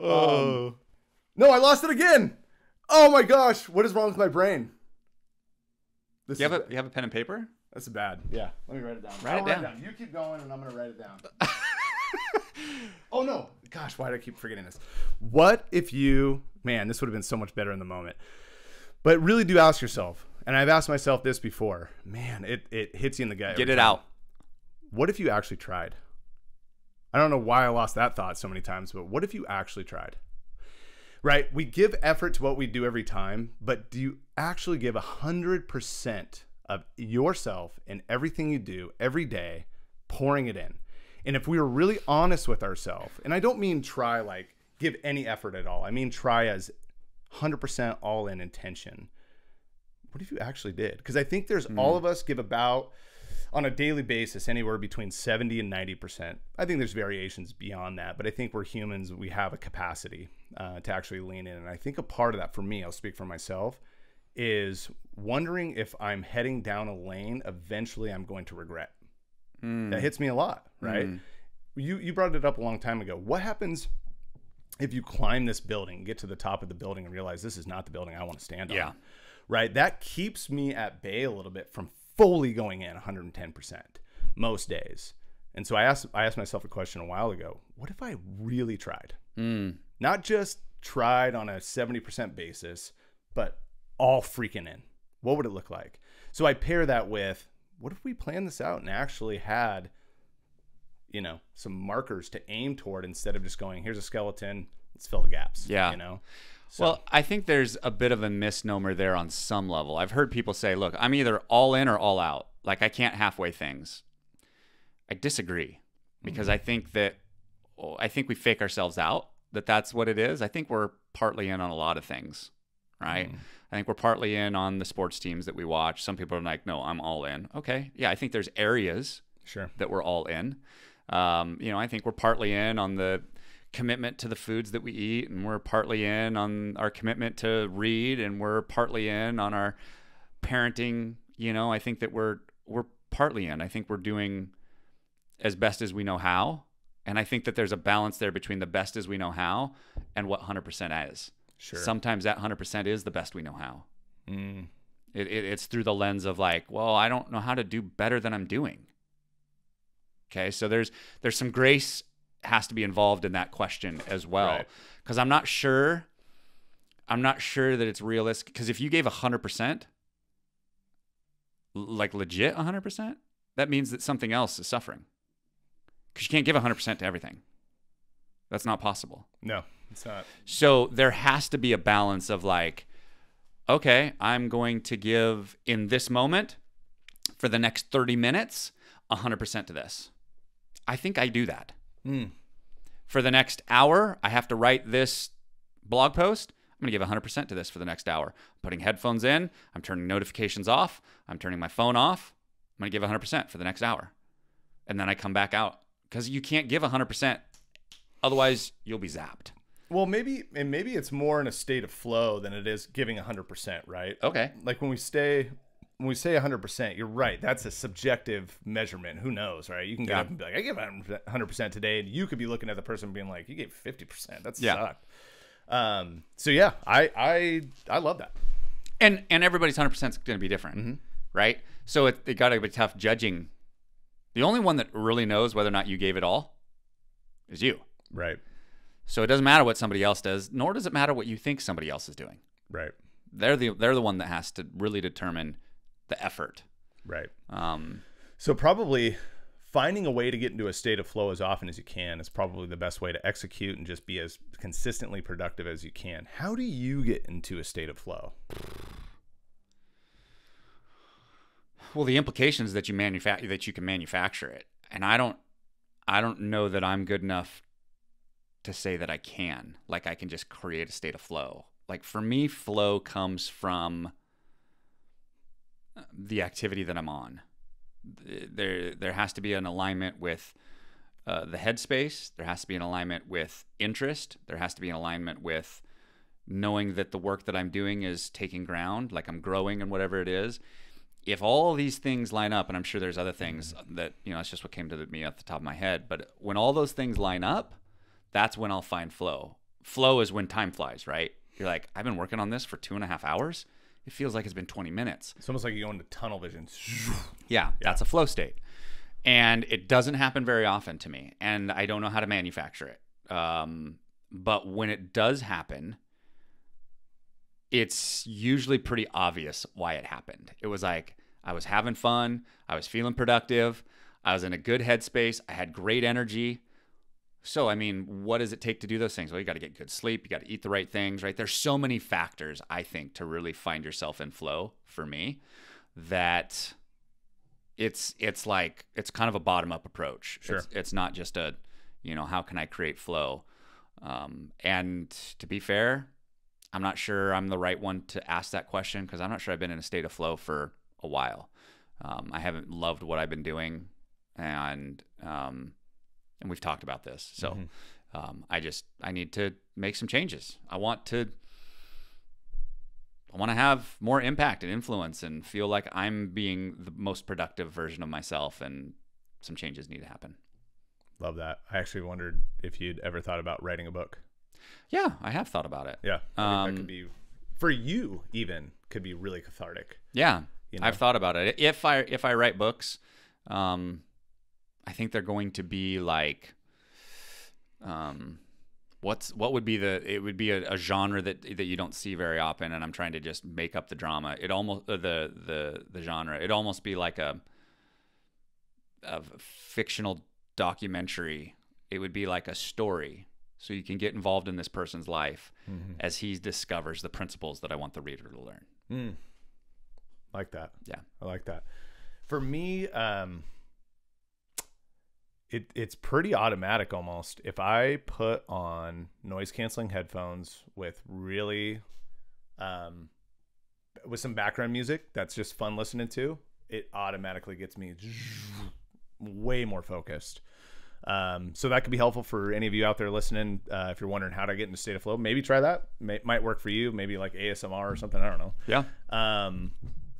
[SPEAKER 1] Oh.
[SPEAKER 2] No, I lost it again. Oh, my gosh. What is wrong with my brain?
[SPEAKER 1] You have a pen and paper?
[SPEAKER 2] That's bad. Yeah. Let me write it down.
[SPEAKER 1] Write it down.
[SPEAKER 2] You keep going, and I'm going to write it down. Oh, no. Gosh, why do I keep forgetting this? What if you... Man, this would have been so much better in the moment. But really do ask yourself, and I've asked myself this before. Man, it hits you in the gut.
[SPEAKER 1] Get it out.
[SPEAKER 2] What if you actually tried? I don't know why I lost that thought so many times, but what if you actually tried? Right? We give effort to what we do every time, but do you actually give 100% of yourself in everything you do every day, pouring it in? And if we were really honest with ourselves, and I don't mean try like give any effort at all. I mean try as 100% all in intention. What if you actually did? Because I think there's all of us give about on a daily basis anywhere between 70 and 90%. I think there's variations beyond that, but I think we're humans. We have a capacity to actually lean in. And I think a part of that for me, I'll speak for myself, is wondering if I'm heading down a lane eventually I'm going to regret. That hits me a lot, right? You brought it up a long time ago. What happens if you climb this building, get to the top of the building and realize this is not the building I want to stand on? Right? That keeps me at bay a little bit from fully going in 110% most days. And so I asked myself a question a while ago. What if I really tried? Not just tried on a 70% basis, but all freaking in. What would it look like? So I pair that with, what if we planned this out and actually had, some markers to aim toward instead of just going, here's a skeleton, let's fill the gaps. So.
[SPEAKER 1] Well, I think there's a bit of a misnomer there on some level. I've heard people say, look, I'm either all in or all out. Like I can't halfway things. I disagree because I think we fake ourselves out that's what it is. I think we're partly in on a lot of things, right? I think we're partly in on the sports teams that we watch. Some people are like, no, I'm all in. Okay. Yeah. I think there's areas that we're all in. I think we're partly in on the commitment to the foods that we eat, and we're partly in on our commitment to read, and we're partly in on our parenting. I think that we're partly in. I think we're doing as best as we know how. And I think that there's a balance there between the best as we know how and what 100% is.
[SPEAKER 2] Sure.
[SPEAKER 1] Sometimes that 100% is the best we know how. It's through the lens of like, well, I don't know how to do better than I'm doing. Okay. So there's some grace has to be involved in that question as well. Because I'm not sure that it's realistic. Because if you gave 100%, like legit 100%, that means that something else is suffering. Because you can't give 100% to everything. That's not possible.
[SPEAKER 2] No, it's not.
[SPEAKER 1] So there has to be a balance of like, okay, I'm going to give in this moment for the next 30 minutes 100% to this. I think I do that. For the next hour, I have to write this blog post. I'm going to give 100% to this for the next hour. I'm putting headphones in. I'm turning notifications off. I'm turning my phone off. I'm going to give 100% for the next hour. and then I come back out, because you can't give 100%. Otherwise, you'll be zapped.
[SPEAKER 2] Well, maybe it's more in a state of flow than it is giving 100%, right?
[SPEAKER 1] Okay.
[SPEAKER 2] Like when we say 100%, you're right. That's a subjective measurement. Who knows, right? You can get up and be like, I give 100% today, and you could be looking at the person being like, you gave 50%. That sucked. So yeah, I love that.
[SPEAKER 1] And everybody's 100% is going to be different, right? So it got to be tough judging. The only one that really knows whether or not you gave it all is you.
[SPEAKER 2] Right.
[SPEAKER 1] So it doesn't matter what somebody else does, nor does it matter what you think somebody else is doing.
[SPEAKER 2] Right.
[SPEAKER 1] They're the one that has to really determine the effort.
[SPEAKER 2] Right. So probably finding a way to get into a state of flow as often as you can is probably the best way to execute and just be as consistently productive as you can. How do you get into a state of flow?
[SPEAKER 1] Well, the implications that you can manufacture it, and I don't know that I'm good enough to say that I can. Like, I can just create a state of flow. Like, for me, flow comes from the activity that I'm on. There has to be an alignment with the headspace. There has to be an alignment with interest. There has to be an alignment with knowing that the work that I'm doing is taking ground, like I'm growing and whatever it is. If all these things line up, and I'm sure there's other things that, that's just what came to me off the top of my head, but when all those things line up, that's when I'll find flow. Flow is when time flies, right? You're like, I've been working on this for 2.5 hours. It feels like it's been 20 minutes.
[SPEAKER 2] It's almost like you go into tunnel vision.
[SPEAKER 1] Yeah, that's a flow state. And it doesn't happen very often to me. And I don't know how to manufacture it. But when it does happen, it's usually pretty obvious why it happened. It was like, I was having fun. I was feeling productive. I was in a good headspace. I had great energy. So, I mean, what does it take to do those things? Well, you got to get good sleep. You got to eat the right things, right? There's so many factors, I think, to really find yourself in flow for me, that it's like, it's kind of a bottom-up approach.
[SPEAKER 2] Sure.
[SPEAKER 1] It's not just a, how can I create flow? And to be fair, I'm not sure I'm the right one to ask that question, because I'm not sure I've been in a state of flow for a while. I haven't loved what I've been doing, and we've talked about this. So I need to make some changes. I want to have more impact and influence and feel like I'm being the most productive version of myself, and some changes need to happen.
[SPEAKER 2] Love that. I actually wondered if you'd ever thought about writing a book.
[SPEAKER 1] Yeah, I have thought about it.
[SPEAKER 2] Yeah. I think that could be, for you even, could be really cathartic.
[SPEAKER 1] Yeah. I've thought about it. If I write books, I think they're going to be like, what would be it would be a genre that you don't see very often, and I'm trying to just make up the drama. It almost the genre. It'd almost be like a fictional documentary. It would be like a story, so you can get involved in this person's life as he discovers the principles that I want the reader to learn.
[SPEAKER 2] Like that.
[SPEAKER 1] Yeah,
[SPEAKER 2] I like that. For me, it's pretty automatic almost. If I put on noise canceling headphones with really with some background music that's just fun listening to, it automatically gets me way more focused. So that could be helpful for any of you out there listening. If you're wondering how to get into state of flow, maybe try that. Might work for you. Maybe like ASMR or something. I don't know.
[SPEAKER 1] Yeah.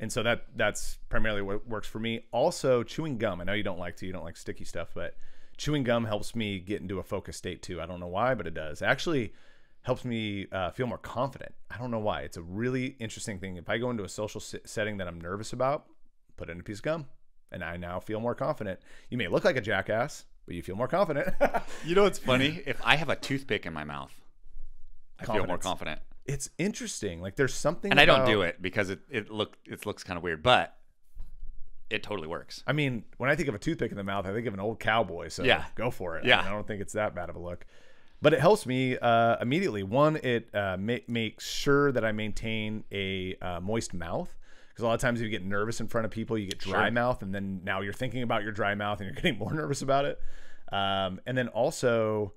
[SPEAKER 2] And so that's primarily what works for me. Also, chewing gum. I know you don't like sticky stuff, but chewing gum helps me get into a focused state too. I don't know why, but it does. It actually helps me feel more confident. I don't know why. It's a really interesting thing. If I go into a social setting that I'm nervous about, put in a piece of gum, and I now feel more confident. You may look like a jackass, but you feel more confident.
[SPEAKER 1] You know what's funny? If I have a toothpick in my mouth, I feel more confident.
[SPEAKER 2] It's interesting. Like there's something,
[SPEAKER 1] and I don't do it because it looks kind of weird, but it totally works.
[SPEAKER 2] I mean, when I think of a toothpick in the mouth, I think of an old cowboy. So yeah, go for it.
[SPEAKER 1] Yeah,
[SPEAKER 2] I don't think it's that bad of a look, but it helps me immediately. One, it makes sure that I maintain a moist mouth, because a lot of times if you get nervous in front of people, you get dry mouth, and then now you're thinking about your dry mouth and you're getting more nervous about it. And then also,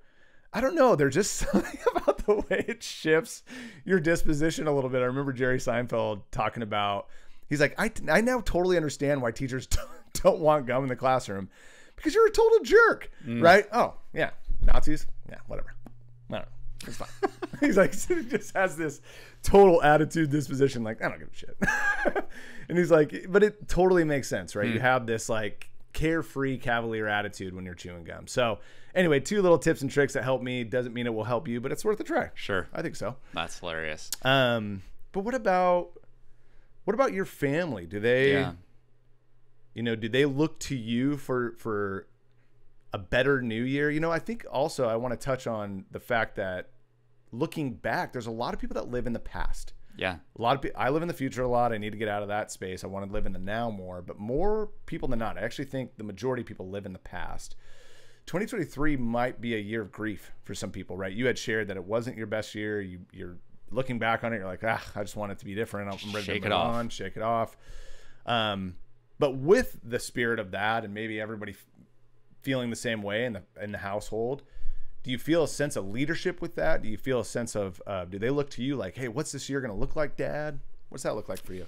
[SPEAKER 2] I don't know, there's just something about the way it shifts your disposition a little bit. I remember Jerry Seinfeld talking about, he's like, I now totally understand why teachers don't want gum in the classroom, Because you're a total jerk, right? Oh, yeah. Nazis? Yeah, whatever. I don't know. It's fine. He's like, he just has this total attitude, disposition, like, I don't give a shit. And he's like, but it totally makes sense, right? You have this like carefree cavalier attitude when you're chewing gum. So anyway, 2 little tips and tricks that help me. Doesn't mean it will help you, but it's worth a try.
[SPEAKER 1] Sure.
[SPEAKER 2] I think so.
[SPEAKER 1] That's hilarious.
[SPEAKER 2] But what about your family? Do they, do they look to you for a better new year? I think also I want to touch on the fact that looking back, there's a lot of people that live in the past.
[SPEAKER 1] Yeah.
[SPEAKER 2] A lot of people, I live in the future a lot. I need to get out of that space. I want to live in the now more, but more people than not, I actually think the majority of people live in the past. 2023 might be a year of grief for some people, right? You had shared that it wasn't your best year. You're looking back on it. You're like, I just want it to be different. I'm ready to move on, shake it off. But with the spirit of that, and maybe everybody feeling the same way in the household, do you feel a sense of leadership with that? Do you feel a sense of, do they look to you like, hey, what's this year going to look like, Dad? What's that look like for you?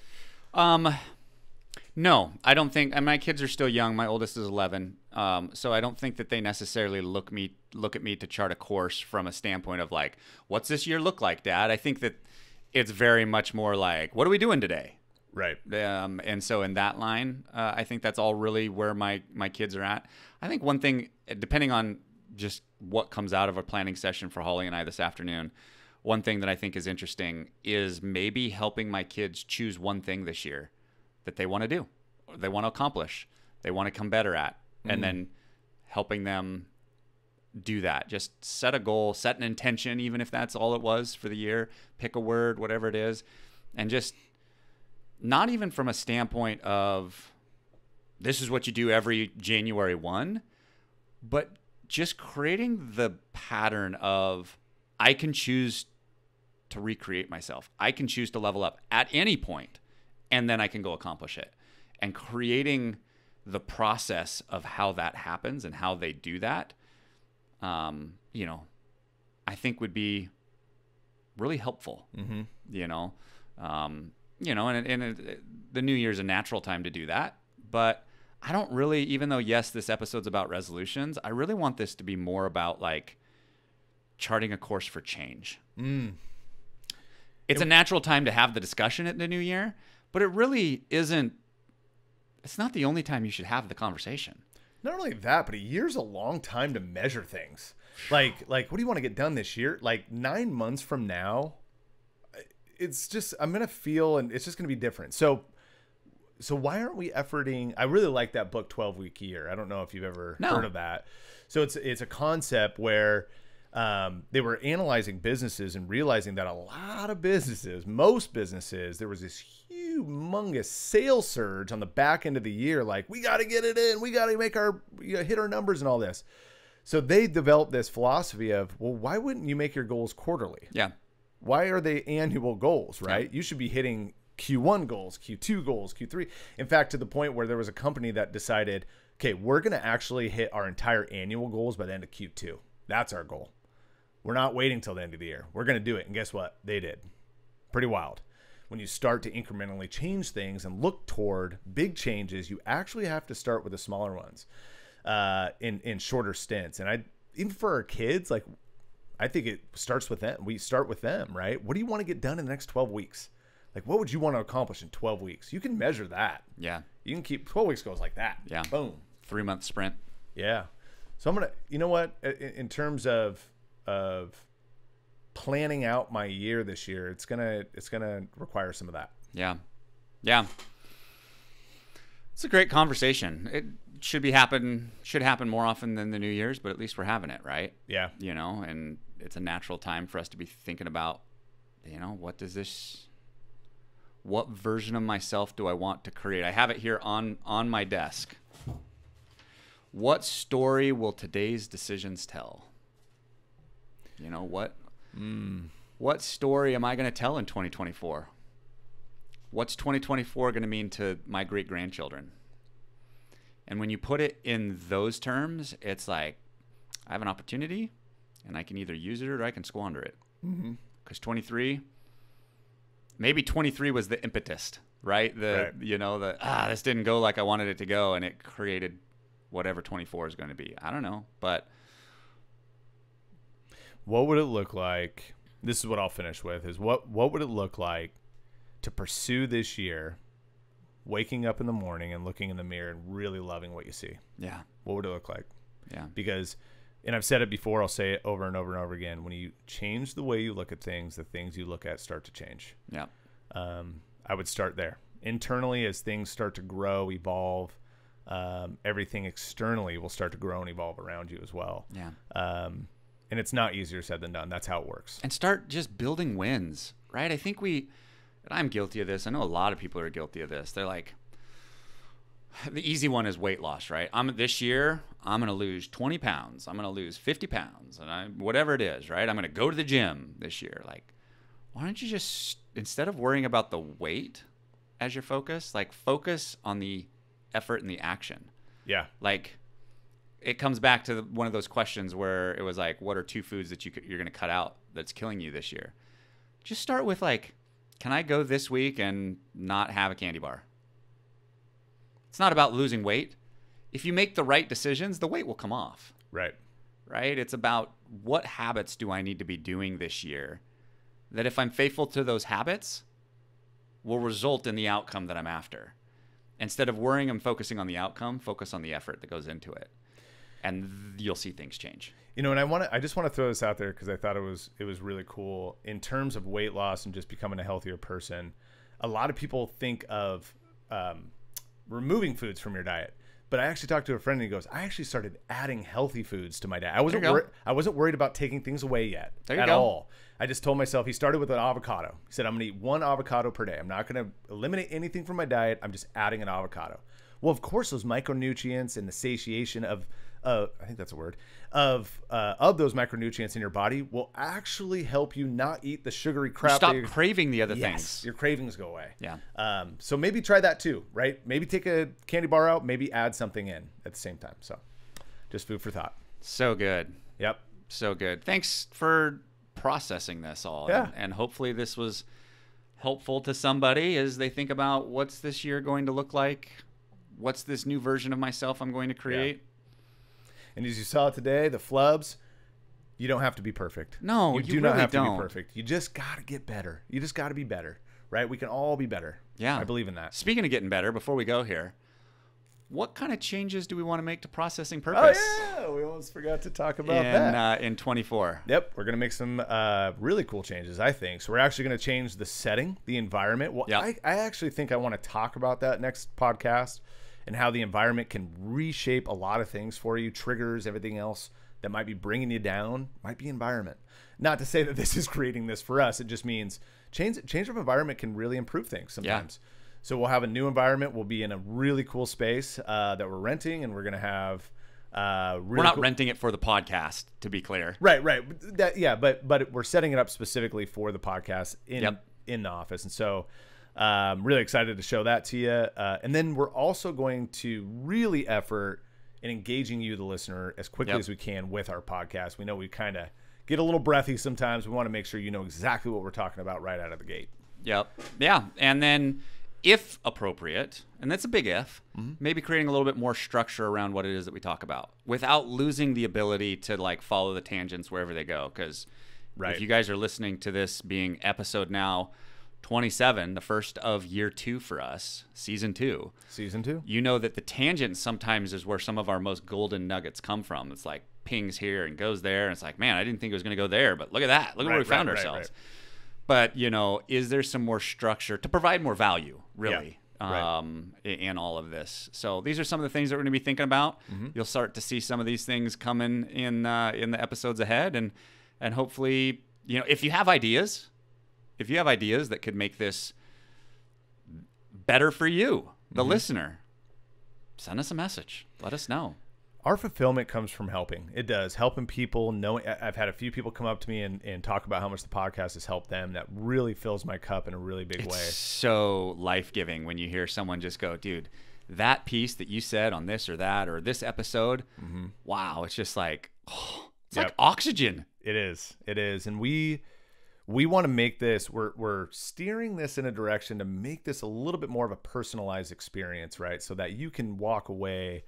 [SPEAKER 1] No, I don't think, and my kids are still young. My oldest is 11. So I don't think that they necessarily look at me to chart a course from a standpoint of like, what's this year look like, Dad? I think that it's very much more like, what are we doing today?
[SPEAKER 2] Right.
[SPEAKER 1] And so in that line, I think that's all really where my kids are at. I think one thing, depending on just what comes out of a planning session for Holly and I this afternoon, one thing that I think is interesting is maybe helping my kids choose one thing this year that they want to do, or they want to accomplish, they want to come better at, and then helping them do that. Just set a goal, set an intention, even if that's all it was for the year, pick a word, whatever it is, and just not even from a standpoint of this is what you do every January 1, but just creating the pattern of I can choose to recreate myself. I can choose to level up at any point, and then I can go accomplish it. And creating the process of how that happens and how they do that, I think would be really helpful. And the new year's a natural time to do that, but I don't really, even though, yes, this episode's about resolutions, I really want this to be more about like charting a course for change. It's a natural time to have the discussion at the new year, but it really isn't. It's not the only time you should have the conversation.
[SPEAKER 2] Not only that, but a year's a long time to measure things. Like what do you want to get done this year? Like 9 months from now, it's just, I'm going to feel, and it's just going to be different. So why aren't we efforting? I really like that book, 12-Week Year. I don't know if you've ever heard of that. So it's a concept where they were analyzing businesses and realizing that a lot of businesses, most businesses, there was this humongous sales surge on the back end of the year. Like, we got to get it in. We got to make hit our numbers and all this. So they developed this philosophy of, well, why wouldn't you make your goals quarterly?
[SPEAKER 1] Yeah.
[SPEAKER 2] Why are they annual goals, right? Yeah. You should be hitting Q1 goals, Q2 goals, Q3. In fact, to the point where there was a company that decided, okay, we're going to actually hit our entire annual goals by the end of Q2. That's our goal. We're not waiting till the end of the year. We're going to do it. And guess what? They did. Pretty wild. When you start to incrementally change things and look toward big changes, you actually have to start with the smaller ones in shorter stints. And even for our kids, like, I think it starts with them. We start with them, right? What do you want to get done in the next 12 weeks? Like, what would you want to accomplish in 12 weeks? You can measure that.
[SPEAKER 1] Yeah.
[SPEAKER 2] You can keep 12 weeks goes like that.
[SPEAKER 1] Yeah.
[SPEAKER 2] Boom.
[SPEAKER 1] 3-month sprint.
[SPEAKER 2] Yeah. So I'm going to, you know what, in terms of planning out my year this year, it's going to require some of that.
[SPEAKER 1] Yeah. Yeah. It's a great conversation. It should happen more often than the New Year's, but at least we're having it, right?
[SPEAKER 2] Yeah.
[SPEAKER 1] And it's a natural time for us to be thinking about, what version of myself do I want to create? I have it here on my desk. What story will today's decisions tell? What story am I going to tell in 2024? What's 2024 going to mean to my great-grandchildren? And when you put it in those terms, it's like, I have an opportunity, and I can either use it or I can squander it. Because 23, maybe 23 was the impetus, right? This didn't go like I wanted it to go, and it created whatever 24 is going to be. I don't know, but
[SPEAKER 2] what would it look like? This is what I'll finish with is what would it look like to pursue this year, waking up in the morning and looking in the mirror and really loving what you see?
[SPEAKER 1] Yeah.
[SPEAKER 2] What would it look like?
[SPEAKER 1] Yeah.
[SPEAKER 2] Because, and I've said it before, I'll say it over and over and over again. When you change the way you look at things, the things you look at start to change.
[SPEAKER 1] Yeah.
[SPEAKER 2] I would start there. Internally, as things start to grow, evolve, everything externally will start to grow and evolve around you as well.
[SPEAKER 1] Yeah.
[SPEAKER 2] And it's not easier said than done. That's how it works.
[SPEAKER 1] And start just building wins, right? I think and I'm guilty of this. I know a lot of people are guilty of this. They're like, the easy one is weight loss, right? This year, I'm going to lose 20 pounds. I'm going to lose 50 pounds, and whatever it is, right? I'm going to go to the gym this year. Like, why don't you just, instead of worrying about the weight as your focus, like focus on the effort and the action.
[SPEAKER 2] Yeah.
[SPEAKER 1] Like, it comes back to one of those questions where it was like, what are 2 foods that you're going to cut out that's killing you this year? Just start with like, can I go this week and not have a candy bar? It's not about losing weight. If you make the right decisions, the weight will come off.
[SPEAKER 2] Right.
[SPEAKER 1] Right? It's about what habits do I need to be doing this year that if I'm faithful to those habits will result in the outcome that I'm after. Instead of worrying and focusing on the outcome, focus on the effort that goes into it. And you'll see things change.
[SPEAKER 2] You know, and I just want to throw this out there because I thought it was really cool in terms of weight loss and just becoming a healthier person. A lot of people think of removing foods from your diet, but I actually talked to a friend and he goes, I actually started adding healthy foods to my diet. I wasn't worried about taking things away yet at all. I just told myself, he started with an avocado. He said, I'm going to eat 1 avocado per day. I'm not going to eliminate anything from my diet. I'm just adding an avocado. Well, of course, those micronutrients and the satiation of I think that's a word, of those micronutrients in your body will actually help you not eat the sugary crap.
[SPEAKER 1] Stop craving the other things.
[SPEAKER 2] Your cravings go away.
[SPEAKER 1] Yeah.
[SPEAKER 2] So maybe try that too, right? Maybe take a candy bar out, maybe add something in at the same time. So just food for thought.
[SPEAKER 1] So good.
[SPEAKER 2] Yep.
[SPEAKER 1] So good. Thanks for processing this all.
[SPEAKER 2] Yeah.
[SPEAKER 1] And hopefully this was helpful to somebody as they think about what's this year going to look like? What's this new version of myself I'm going to create?
[SPEAKER 2] Yeah. And as you saw today, the flubs, you don't have to be perfect.
[SPEAKER 1] No,
[SPEAKER 2] you do
[SPEAKER 1] really
[SPEAKER 2] not have
[SPEAKER 1] don't.
[SPEAKER 2] to be perfect. You just got to get better. You just got to be better, right? We can all be better.
[SPEAKER 1] Yeah.
[SPEAKER 2] I believe in that.
[SPEAKER 1] Speaking of getting better, before we go here, what kind of changes do we want to make to processing purpose?
[SPEAKER 2] Oh, yeah. We almost forgot to talk about that.
[SPEAKER 1] In 24.
[SPEAKER 2] Yep. We're going to make some really cool changes, I think. So we're actually going to change the setting, the environment. Well,
[SPEAKER 1] yep.
[SPEAKER 2] I actually think I want to talk about that next podcast and how the environment can reshape a lot of things for you, triggers, everything else that might be bringing you down, might be environment. Not to say that this is creating this for us. It just means change of environment can really improve things sometimes. Yeah. So we'll have a new environment. We'll be in a really cool space that we're renting, and we're going to have
[SPEAKER 1] we're not renting it for the podcast, to be clear.
[SPEAKER 2] Right. But we're setting it up specifically for the podcast in the office. And so really excited to show that to you. And then we're also going to really effort in engaging you, the listener, as quickly as we can with our podcast. We know we kind of get a little breathy sometimes. We want to make sure you know exactly what we're talking about right out of the gate.
[SPEAKER 1] Yep. Yeah. And then if appropriate, and that's a big if, maybe creating a little bit more structure around what it is that we talk about without losing the ability to like follow the tangents wherever they go. Because if you guys are listening to this being episode now 27, the first of year 2 for us, season 2, you know that the tangent sometimes is where some of our most golden nuggets come from. It's like pings here and goes there. And it's like, man, I didn't think it was going to go there, but look at that. Look at where we found ourselves. Right. But, you know, is there some more structure to provide more value, really, in all of this? So these are some of the things that we're going to be thinking about. You'll start to see some of these things coming in the episodes ahead. And hopefully, you know, if you have ideas that could make this better for you, the listener, send us a message. Let us know.
[SPEAKER 2] Our fulfillment comes from helping. It does. Helping people. I've had a few people come up to me and talk about how much the podcast has helped them. That really fills my cup in a really big way.
[SPEAKER 1] It's so life-giving when you hear someone just go, dude, that piece that you said on this or that or this episode, wow, it's just like, it's like oxygen.
[SPEAKER 2] It is. And we want to make this, we're steering this in a direction to make this a little bit more of a personalized experience, right? So that you can walk away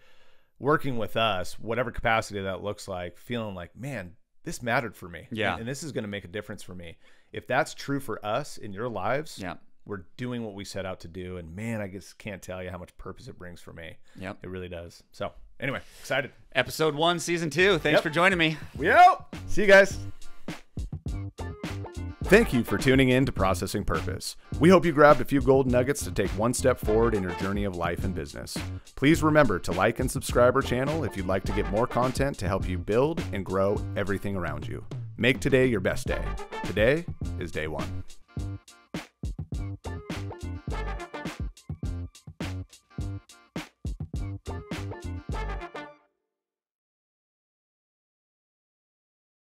[SPEAKER 2] working with us, whatever capacity that looks like, feeling like, man, this mattered for me.
[SPEAKER 1] Yeah.
[SPEAKER 2] And this is going to make a difference for me. If that's true for us in your lives, we're doing what we set out to do. And man, I just can't tell you how much purpose it brings for me.
[SPEAKER 1] Yep.
[SPEAKER 2] It really does. So anyway, excited.
[SPEAKER 1] Episode 1, season 2. Thanks for joining me.
[SPEAKER 2] We out. See you guys. Thank you for tuning in to Processing Purpose. We hope you grabbed a few gold nuggets to take one step forward in your journey of life and business. Please remember to like and subscribe our channel if you'd like to get more content to help you build and grow everything around you. Make today your best day. Today is day 1.